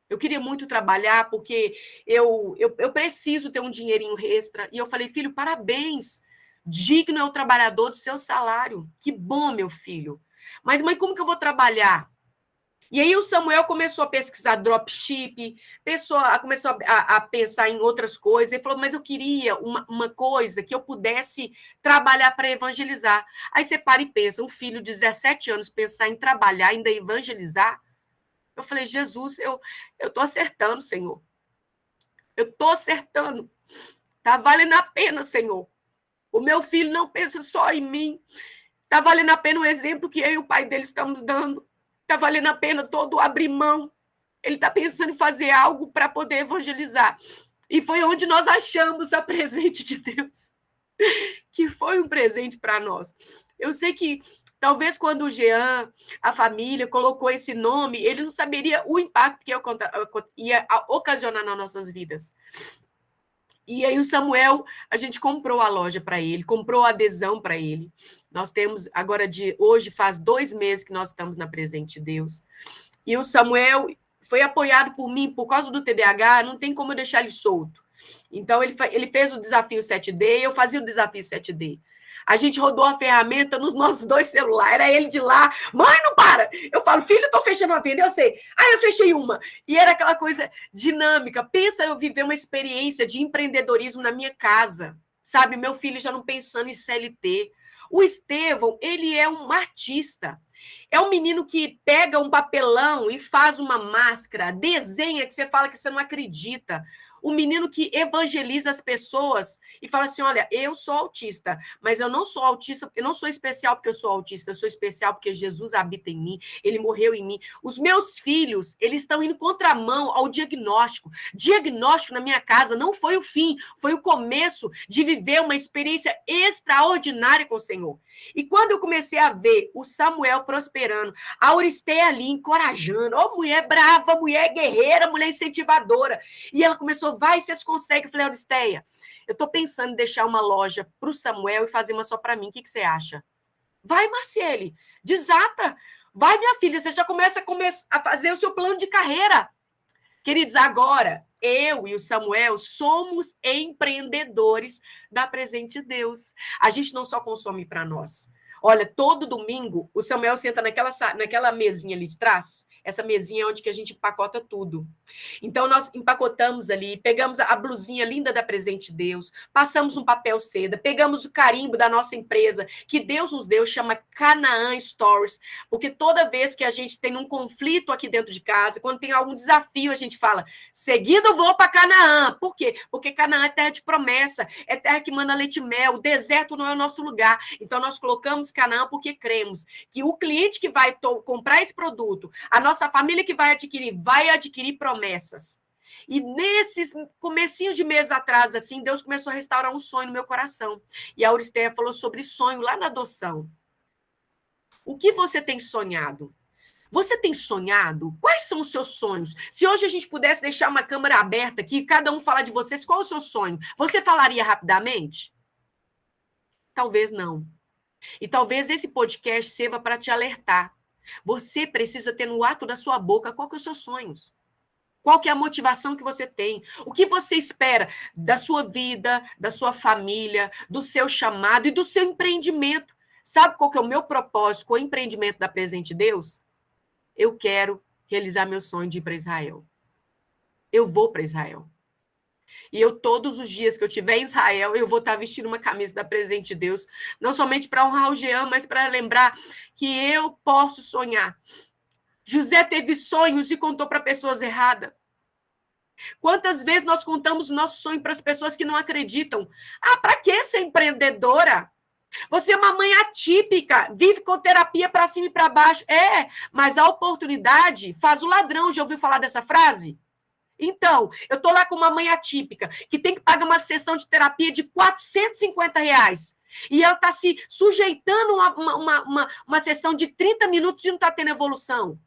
Eu queria muito trabalhar porque eu preciso ter um dinheirinho extra. E eu falei, filho, parabéns. Digno é o trabalhador do seu salário. Que bom, meu filho. Mas, mãe, como que eu vou trabalhar? E aí o Samuel começou a pesquisar dropship, começou a pensar em outras coisas. Ele falou, mas eu queria uma coisa que eu pudesse trabalhar para evangelizar. Aí você para e pensa, um filho de 17 anos pensar em trabalhar, ainda evangelizar. Eu falei, Jesus, eu estou acertando, Senhor. Eu estou acertando. Está valendo a pena, Senhor. O meu filho não pensa só em mim. Está valendo a pena o exemplo que eu e o pai dele estamos dando. Está valendo a pena todo abrir mão. Ele está pensando em fazer algo para poder evangelizar. E foi onde nós achamos a presente de Deus, que foi um presente para nós. Eu sei que talvez quando o Jean, a família, colocou esse nome, ele não saberia o impacto que ia ocasionar nas nossas vidas. E aí o Samuel, a gente comprou a loja para ele, comprou a adesão para ele. Nós temos, agora hoje faz 2 meses que nós estamos na Presente de Deus. E o Samuel foi apoiado por mim, por causa do TDAH, não tem como eu deixar ele solto. Então, ele fez o desafio 7D e eu fazia o desafio 7D. A gente rodou a ferramenta nos nossos 2 celulares, era ele de lá, mãe, não para! Eu falo, filho, eu tô fechando a venda, eu sei. Eu fechei uma. E era aquela coisa dinâmica. Pensa eu viver uma experiência de empreendedorismo na minha casa, sabe? Meu filho já não pensando em CLT. O Estevão, ele é um artista. É um menino que pega um papelão e faz uma máscara, desenha que você fala que você não acredita. Um menino que evangeliza as pessoas e fala assim, olha, eu sou autista, mas eu não sou autista, eu não sou especial porque eu sou autista, eu sou especial porque Jesus habita em mim, ele morreu em mim. Os meus filhos, eles estão indo contramão ao diagnóstico. Diagnóstico na minha casa não foi o fim, foi o começo de viver uma experiência extraordinária com o Senhor. E quando eu comecei a ver o Samuel prosperando, a Auristeia ali encorajando, mulher brava, mulher guerreira, mulher incentivadora, e ela começou, vai, vocês conseguem. Eu falei, Auristeia, eu estou pensando em deixar uma loja para o Samuel e fazer uma só para mim, o que você acha? Vai, Marciele, desata, vai, minha filha, você já começa a fazer o seu plano de carreira. Queridos, agora, eu e o Samuel somos empreendedores da Presente Deus. A gente não só consome para nós. Olha, todo domingo, o Samuel senta naquela mesinha ali de trás. Essa mesinha é onde que a gente empacota tudo. Então, nós empacotamos ali, pegamos a blusinha linda da Presente Deus, passamos um papel seda, pegamos o carimbo da nossa empresa, que Deus nos deu, chama Canaã Stories, porque toda vez que a gente tem um conflito aqui dentro de casa, quando tem algum desafio, a gente fala, seguido eu vou para Canaã. Por quê? Porque Canaã é terra de promessa, é terra que manda leite e mel, o deserto não é o nosso lugar. Então, nós colocamos Canaã porque cremos que o cliente que vai comprar esse produto, a nossa família que vai adquirir promessas. E nesses comecinhos de mês atrás, assim, Deus começou a restaurar um sonho no meu coração. E a Auristeia falou sobre sonho lá na adoção. O que você tem sonhado? Você tem sonhado? Quais são os seus sonhos? Se hoje a gente pudesse deixar uma câmera aberta aqui, cada um falar de vocês, qual é o seu sonho? Você falaria rapidamente? Talvez não. E talvez esse podcast sirva para te alertar. Você precisa ter no ato da sua boca qual que é os seus sonhos. Qual que é a motivação que você tem? O que você espera da sua vida, da sua família, do seu chamado e do seu empreendimento? Sabe qual que é o meu propósito com o empreendimento da Presente Deus? Eu quero realizar meu sonho de ir para Israel. Eu vou para Israel. E eu, todos os dias que eu estiver em Israel, eu vou estar vestindo uma camisa da Presente Deus, não somente para honrar o Jean, mas para lembrar que eu posso sonhar. José teve sonhos e contou para pessoas erradas. Quantas vezes nós contamos o nosso sonho para as pessoas que não acreditam? Ah, para que ser empreendedora? Você é uma mãe atípica, vive com terapia para cima e para baixo. É, mas a oportunidade faz o ladrão. Já ouviu falar dessa frase? Então, eu estou lá com uma mãe atípica, que tem que pagar uma sessão de terapia de R$ 450. E ela está se sujeitando a uma sessão de 30 minutos e não está tendo evolução.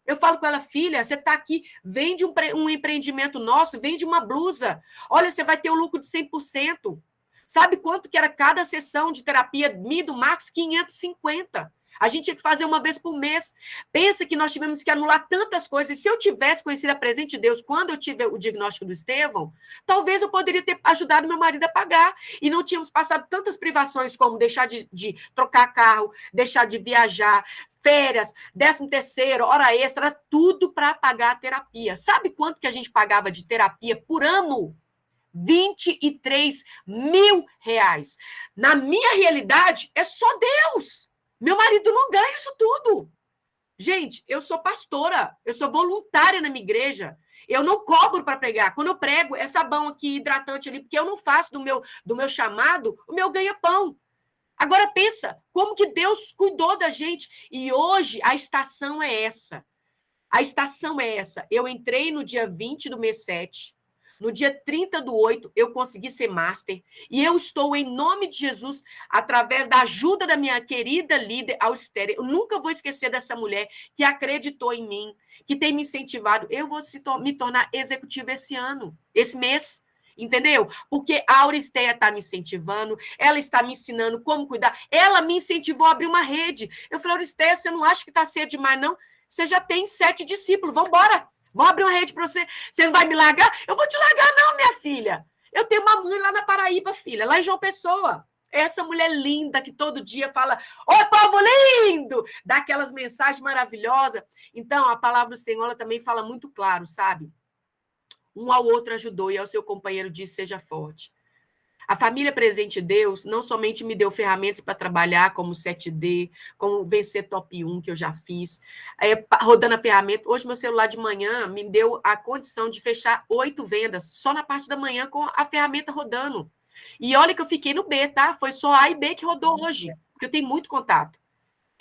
Eu falo com ela, filha, você está aqui, vende um empreendimento nosso, vende uma blusa. Olha, você vai ter o lucro de 100%. Sabe quanto que era cada sessão de terapia minha do Max? 550. A gente tinha que fazer uma vez por mês. Pensa que nós tivemos que anular tantas coisas. Se eu tivesse conhecido a Presente de Deus quando eu tive o diagnóstico do Estevão, talvez eu poderia ter ajudado meu marido a pagar. E não tínhamos passado tantas privações como deixar de trocar carro, deixar de viajar, férias, 13º, hora extra, tudo para pagar a terapia. Sabe quanto que a gente pagava de terapia por ano? R$ 23 mil. Na minha realidade, é só Deus. Meu marido não ganha isso tudo. Gente, eu sou pastora, eu sou voluntária na minha igreja. Eu não cobro para pregar. Quando eu prego, é sabão aqui, hidratante ali, porque eu não faço do meu chamado o meu ganha-pão. Agora pensa, como que Deus cuidou da gente. E hoje a estação é essa. A estação é essa. Eu entrei no dia 20 do mês 7. No dia 30/8, eu consegui ser master. E eu estou, em nome de Jesus, através da ajuda da minha querida líder, Austéria. Eu nunca vou esquecer dessa mulher que acreditou em mim, que tem me incentivado. Eu vou me tornar executiva esse ano, esse mês. Entendeu? Porque a Auristeia está me incentivando, ela está me ensinando como cuidar. Ela me incentivou a abrir uma rede. Eu falei, Auristeia, você não acha que está cedo demais, não? Você já tem 7 discípulos, vamos embora. Vamos abrir uma rede para você. Você não vai me largar? Eu vou te largar, não, minha filha. Eu tenho uma mãe lá na Paraíba, filha, lá em João Pessoa. Essa mulher linda que todo dia fala, oi, povo lindo! Dá aquelas mensagens maravilhosas. Então, a palavra do Senhor ela também fala muito claro, sabe? Um ao outro ajudou e ao seu companheiro disse, seja forte. A família Presente Deus não somente me deu ferramentas para trabalhar, como 7D, como vencer top 1, que eu já fiz, rodando a ferramenta. Hoje, meu celular de manhã me deu a condição de fechar 8 vendas, só na parte da manhã, com a ferramenta rodando. E olha que eu fiquei no B, tá? Foi só A e B que rodou hoje, porque eu tenho muito contato.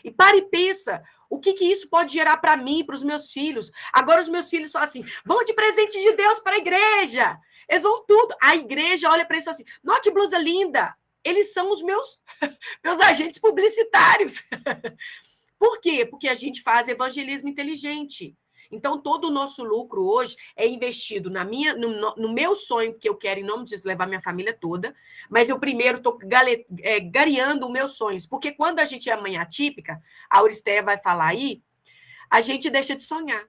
E para e pensa, o que isso pode gerar para mim, para os meus filhos? Agora os meus filhos falam assim, vão de presente de Deus para a igreja. Eles vão tudo. A igreja olha para eles assim, nossa, que blusa linda. Eles são os meus agentes publicitários. Por quê? Porque a gente faz evangelismo inteligente. Então, todo o nosso lucro hoje é investido no meu sonho, que eu quero, em nome de Deus, levar minha família toda, mas eu primeiro estou gareando os meus sonhos, porque quando a gente é mãe atípica, a Auristeia vai falar aí, a gente deixa de sonhar.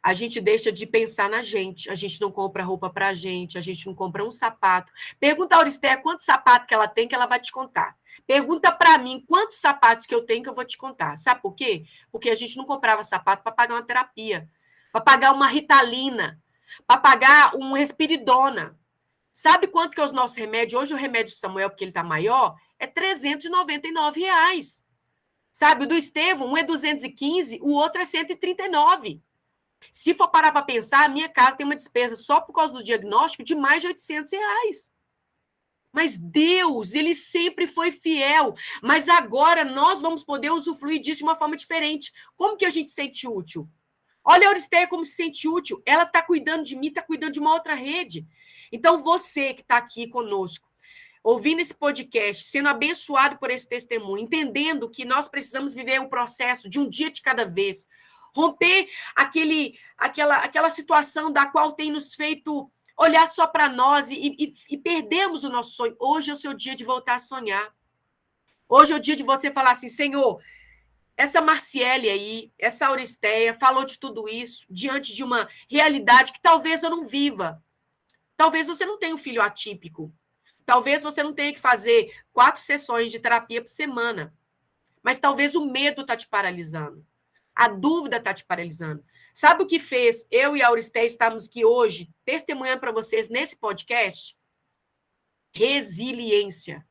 A gente deixa de pensar na gente, a gente não compra roupa para a gente não compra um sapato. Pergunta a Auristeia quantos sapatos que ela vai te contar. Pergunta para mim quantos sapatos que eu tenho que eu vou te contar. Sabe por quê? Porque a gente não comprava sapato para pagar uma terapia, para pagar uma Ritalina, para pagar um Respiridona. Sabe quanto que é os nossos remédios? Hoje o remédio do Samuel, porque ele está maior, é R$ 399. Sabe, o do Estevão, um é 215, o outro é 139. Se for parar para pensar, a minha casa tem uma despesa só por causa do diagnóstico de mais de R$ 800. Mas Deus, ele sempre foi fiel. Mas agora nós vamos poder usufruir disso de uma forma diferente. Como que a gente se sente útil? Olha a Auristeia como se sente útil. Ela está cuidando de mim, está cuidando de uma outra rede. Então, você que está aqui conosco, ouvindo esse podcast, sendo abençoado por esse testemunho, entendendo que nós precisamos viver um processo de um dia de cada vez, romper aquela situação da qual tem nos feito olhar só para nós e perdemos o nosso sonho. Hoje é o seu dia de voltar a sonhar. Hoje é o dia de você falar assim, Senhor, essa Marciele aí, essa Auristeia falou de tudo isso diante de uma realidade que talvez eu não viva. Talvez você não tenha um filho atípico. Talvez você não tenha que fazer 4 sessões de terapia por semana. Mas talvez o medo está te paralisando. A dúvida está te paralisando. Sabe o que fez eu e a Auristeia estarmos aqui hoje testemunhando para vocês nesse podcast? Resiliência,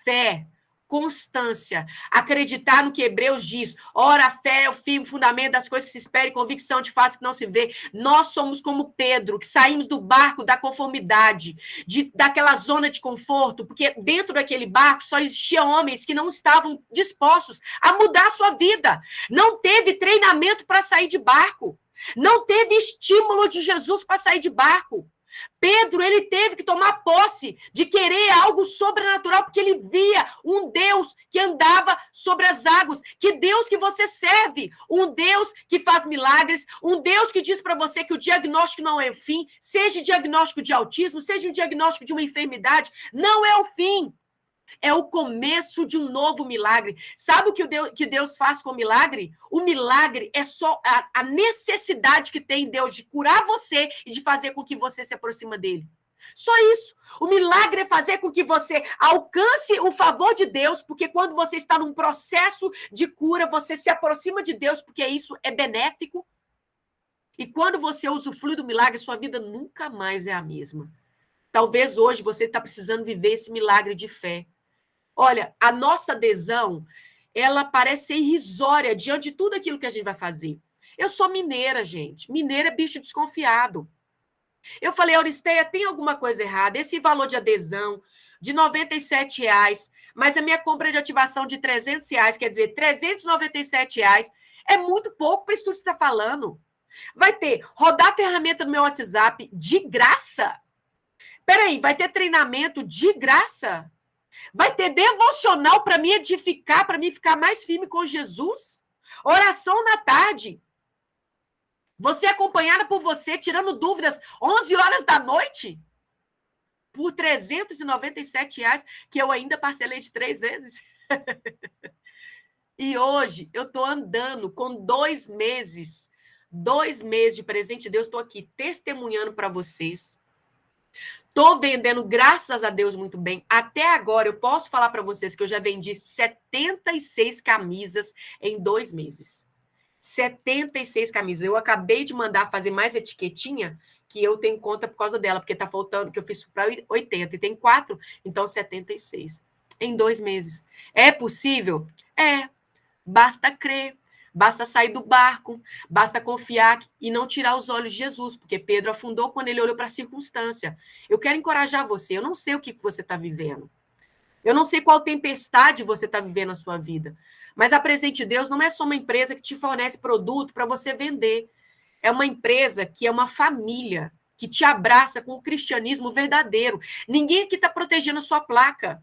fé, constância, acreditar no que Hebreus diz. Ora, a fé é o firme fundamento das coisas que se esperam e convicção de fatos que não se vê. Nós somos como Pedro, que saímos do barco da conformidade, daquela zona de conforto, porque dentro daquele barco só existiam homens que não estavam dispostos a mudar a sua vida. Não teve treinamento para sair de barco. Não teve estímulo de Jesus para sair de barco. Pedro, ele teve que tomar posse de querer algo sobrenatural, porque ele via um Deus que andava sobre as águas. Que Deus que você serve? Um Deus que faz milagres, um Deus que diz para você que o diagnóstico não é o fim, seja diagnóstico de autismo, seja um diagnóstico de uma enfermidade, não é o fim. É o começo de um novo milagre. Sabe o que Deus faz com o milagre? O milagre é só a necessidade que tem Deus de curar você e de fazer com que você se aproxime dele. Só isso. O milagre é fazer com que você alcance o favor de Deus, porque quando você está num processo de cura, você se aproxima de Deus, porque isso é benéfico. E quando você usufrui do milagre, sua vida nunca mais é a mesma. Talvez hoje você está precisando viver esse milagre de fé. Olha, a nossa adesão, ela parece ser irrisória diante de tudo aquilo que a gente vai fazer. Eu sou mineira, gente. Mineira é bicho desconfiado. Eu falei, Auristeia, tem alguma coisa errada? Esse valor de adesão de R$ 97,00, mas a minha compra de ativação de R$ 300,00, quer dizer, R$ 397,00, é muito pouco para isso tudo que você está falando. Vai ter rodar a ferramenta no meu WhatsApp de graça? Peraí, vai ter treinamento de graça? Vai ter devocional para me edificar, para me ficar mais firme com Jesus? Oração na tarde. Você acompanhada por você, tirando dúvidas, 11 horas da noite? Por R$ 397,00, que eu ainda parcelei de 3 vezes. E hoje eu estou andando com 2 meses. 2 meses de presente de Deus, estou aqui testemunhando para vocês. Estou vendendo, graças a Deus, muito bem. Até agora, eu posso falar para vocês que eu já vendi 76 camisas em 2 meses. 76 camisas. Eu acabei de mandar fazer mais etiquetinha, que eu tenho conta por causa dela, porque está faltando, que eu fiz para 80, e tem 4, então 76. Em 2 meses. É possível? É. Basta crer. Basta sair do barco, basta confiar e não tirar os olhos de Jesus, porque Pedro afundou quando ele olhou para a circunstância. Eu quero encorajar você, eu não sei o que você está vivendo. Eu não sei qual tempestade você está vivendo na sua vida, mas a Presente Deus não é só uma empresa que te fornece produto para você vender. É uma empresa que é uma família, que te abraça com o cristianismo verdadeiro. Ninguém aqui está protegendo a sua placa.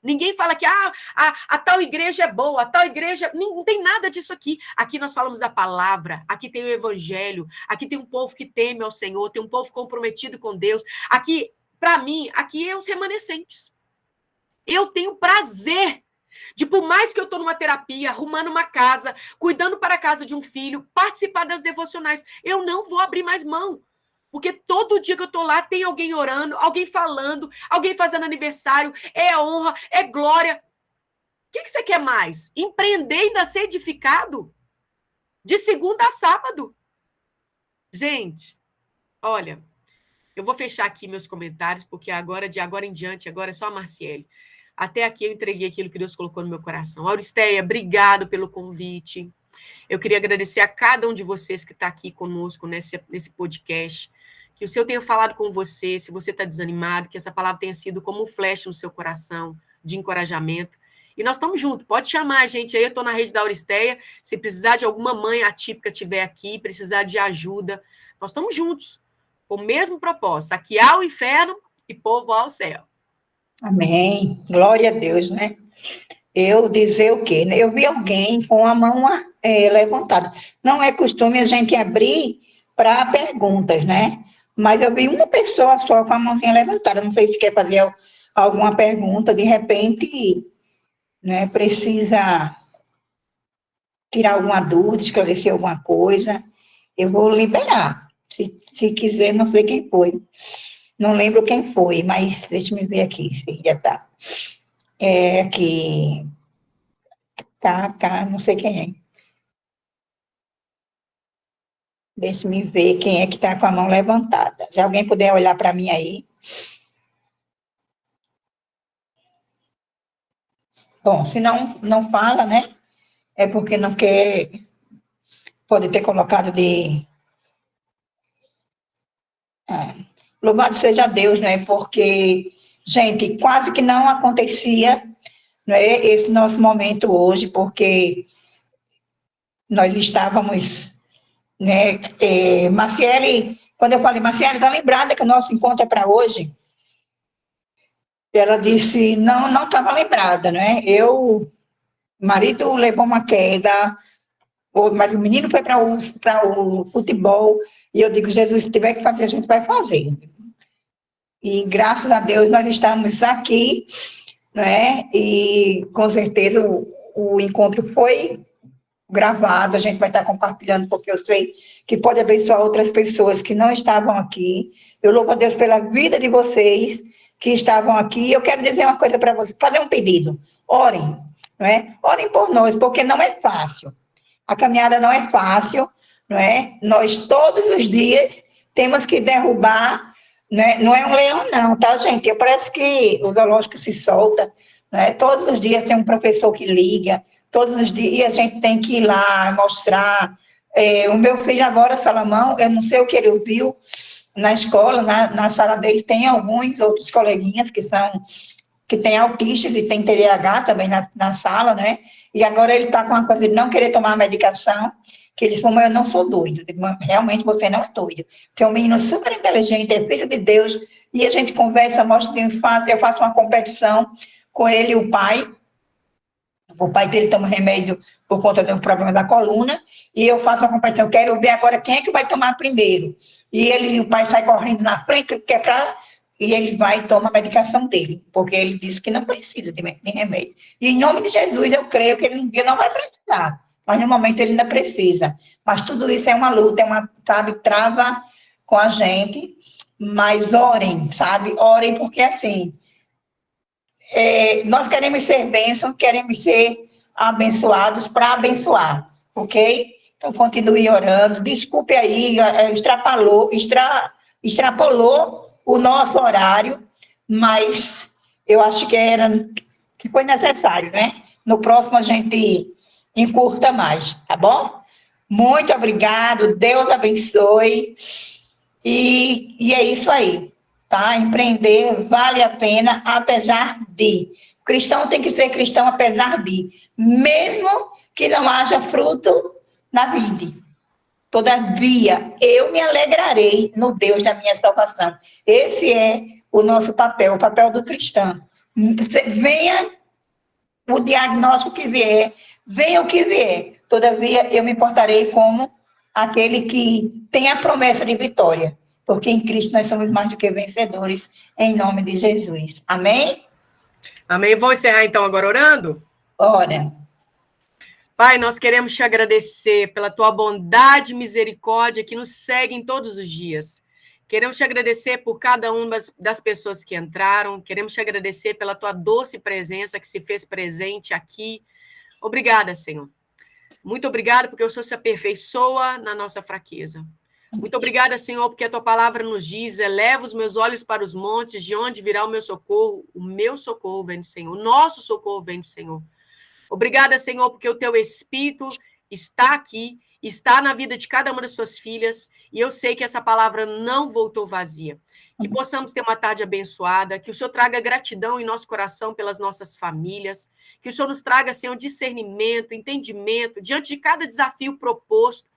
Ninguém fala que a tal igreja é boa, a tal igreja... Não tem nada disso aqui. Aqui nós falamos da palavra, aqui tem o evangelho, aqui tem um povo que teme ao Senhor, tem um povo comprometido com Deus. Aqui, para mim, aqui é os remanescentes. Eu tenho prazer de, por mais que eu estou numa terapia, arrumando uma casa, cuidando para a casa de um filho, participar das devocionais, eu não vou abrir mais mão. Porque todo dia que eu estou lá, tem alguém orando, alguém falando, alguém fazendo aniversário, é honra, é glória. O que você quer mais? Empreender e ainda ser edificado? De segunda a sábado. Gente, olha, eu vou fechar aqui meus comentários, porque agora, de agora em diante, agora é só a Marciele. Até aqui eu entreguei aquilo que Deus colocou no meu coração. Auristeia, obrigado pelo convite. Eu queria agradecer a cada um de vocês que está aqui conosco nesse podcast. Que o Senhor tenha falado com você, se você está desanimado, que essa palavra tenha sido como um flecha no seu coração, de encorajamento. E nós estamos juntos, pode chamar a gente aí, eu estou na rede da Auristeia, se precisar de alguma mãe atípica estiver aqui, precisar de ajuda, nós estamos juntos, com o mesmo propósito, saquear o inferno e povoar o céu. Amém. Glória a Deus, né? Eu dizer o quê? Eu vi alguém com a mão levantada. Não é costume a gente abrir para perguntas, né? Mas eu vi uma pessoa só com a mãozinha levantada. Não sei se quer fazer alguma pergunta, de repente, né, precisa tirar alguma dúvida, esclarecer alguma coisa. Eu vou liberar. Se quiser, não sei quem foi. Não lembro quem foi, mas deixa eu ver aqui, se já está. É que tá, não sei quem é. Deixa eu ver quem é que está com a mão levantada. Se alguém puder olhar para mim aí. Bom, se não fala, né? É porque não quer. Pode ter colocado de. Louvado seja Deus, né? Porque, gente, quase que não acontecia, né, esse nosso momento hoje, porque nós estávamos, né? Marciele, quando eu falei, Marciele, está lembrada que o nosso encontro é para hoje? Ela disse, não estava lembrada, né? O marido levou uma queda, mas o menino foi para o futebol, e eu digo, Jesus, se tiver que fazer, a gente vai fazer. E graças a Deus nós estamos aqui, né? E com certeza o encontro foi gravado, a gente vai estar compartilhando, porque eu sei que pode abençoar outras pessoas que não estavam aqui. Eu louvo a Deus pela vida de vocês que estavam aqui. Eu quero dizer uma coisa para vocês, fazer um pedido. Orem, não é? Orem por nós, porque não é fácil. A caminhada não é fácil, não é? Nós todos os dias temos que derrubar, né? Não é um leão não, tá, gente? Parece que o zoológico se solta, né? Todos os dias tem um professor que liga, todos os dias a gente tem que ir lá mostrar. O meu filho agora, Salomão, eu não sei o que ele ouviu na escola, na sala dele tem alguns outros coleguinhas que têm autistas e tem TDAH também na sala, né? E agora ele está com uma coisa de não querer tomar a medicação, que ele disse, mamãe, eu não sou doido. Eu digo, realmente você não é doido. Você é um menino super inteligente, é filho de Deus, e a gente conversa, mostra de infância, eu faço uma competição com ele e o pai. O pai dele toma remédio por conta do problema da coluna, e eu faço uma competição, eu quero ver agora quem é que vai tomar primeiro. E o pai sai correndo na frente, e ele vai e toma a medicação dele, porque ele disse que não precisa de remédio. E em nome de Jesus, eu creio que ele um dia não vai precisar, mas no momento ele ainda precisa. Mas tudo isso é uma luta, sabe, trava com a gente, mas orem, sabe, orem, porque assim, nós queremos ser bênçãos, queremos ser abençoados para abençoar, ok? Então, continue orando. Desculpe aí, extrapolou o nosso horário, mas eu acho que foi necessário, né? No próximo a gente encurta mais, tá bom? Muito obrigado, Deus abençoe. E é isso aí, tá? Empreender vale a pena, apesar de. O cristão tem que ser cristão apesar de. Mesmo que não haja fruto na vida. Todavia, eu me alegrarei no Deus da minha salvação. Esse é o nosso papel, o papel do cristão. Venha o diagnóstico que vier, venha o que vier. Todavia, eu me portarei como aquele que tem a promessa de vitória, porque em Cristo nós somos mais do que vencedores, em nome de Jesus. Amém? Amém. Vou encerrar então agora orando? Ora. Pai, nós queremos te agradecer pela tua bondade e misericórdia que nos seguem todos os dias. Queremos te agradecer por cada uma das pessoas que entraram. Queremos te agradecer pela tua doce presença que se fez presente aqui. Obrigada, Senhor. Muito obrigada porque o Senhor se aperfeiçoa na nossa fraqueza. Muito obrigada, Senhor, porque a tua palavra nos diz, eleva os meus olhos para os montes, de onde virá o meu socorro? O meu socorro vem do Senhor, o nosso socorro vem do Senhor. Obrigada, Senhor, porque o teu Espírito está aqui, está na vida de cada uma das tuas filhas, e eu sei que essa palavra não voltou vazia. Que possamos ter uma tarde abençoada, que o Senhor traga gratidão em nosso coração pelas nossas famílias, que o Senhor nos traga, Senhor, discernimento, entendimento, diante de cada desafio proposto,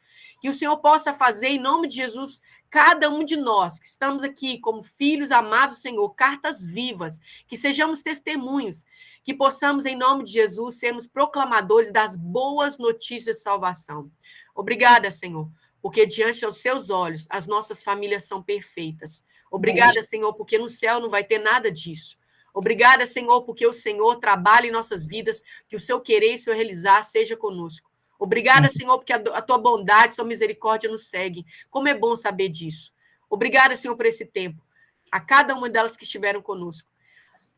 que o Senhor possa fazer, em nome de Jesus, cada um de nós que estamos aqui como filhos amados do Senhor, cartas vivas, que sejamos testemunhos, que possamos, em nome de Jesus, sermos proclamadores das boas notícias de salvação. Obrigada, Senhor, porque diante dos seus olhos as nossas famílias são perfeitas. Obrigada, Senhor, porque no céu não vai ter nada disso. Obrigada, Senhor, porque o Senhor trabalha em nossas vidas, que o seu querer e o seu realizar seja conosco. Obrigada, Senhor, porque a tua bondade, a tua misericórdia nos segue. Como é bom saber disso. Obrigada, Senhor, por esse tempo. A cada uma delas que estiveram conosco.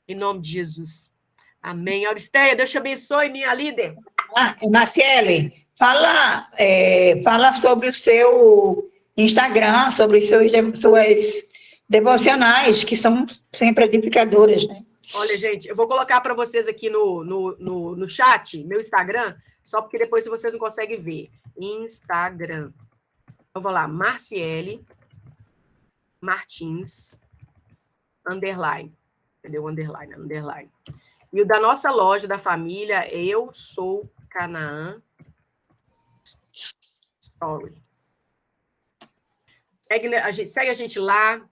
Em nome de Jesus. Amém. Auristeia, Deus te abençoe, minha líder. Marciele, fala sobre o seu Instagram, sobre suas devocionais, que são sempre edificadoras, né? Olha, gente, eu vou colocar para vocês aqui no chat, meu Instagram, só porque depois vocês não conseguem ver. Instagram. Eu vou lá, Marciele Martins, underline. Entendeu? Underline. E o da nossa loja, da família, Eu Sou Canaã Story. Segue a gente lá.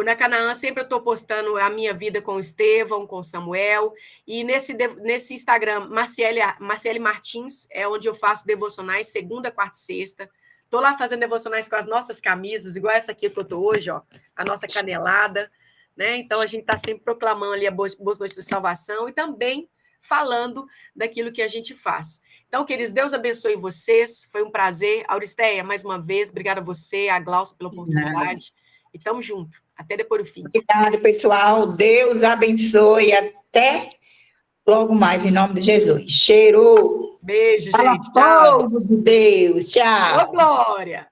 Na Canaã, sempre eu estou postando a minha vida com o Estevão, com o Samuel, e nesse Instagram, Marciele Martins, é onde eu faço devocionais, segunda, quarta e sexta. Estou lá fazendo devocionais com as nossas camisas, igual essa aqui que eu estou hoje, ó, a nossa canelada, né? Então, a gente está sempre proclamando ali a boas notícias de salvação e também falando daquilo que a gente faz. Então, queridos, Deus abençoe vocês, foi um prazer. Auristeia, mais uma vez, obrigada a você, a Glaucia pela oportunidade. E estamos juntos, até depois do fim. Obrigada, pessoal. Deus abençoe. Até logo mais, em nome de Jesus. Cheiro. Beijo, Fala gente. Tchau. povo de Deus. Tchau. Ô, Glória.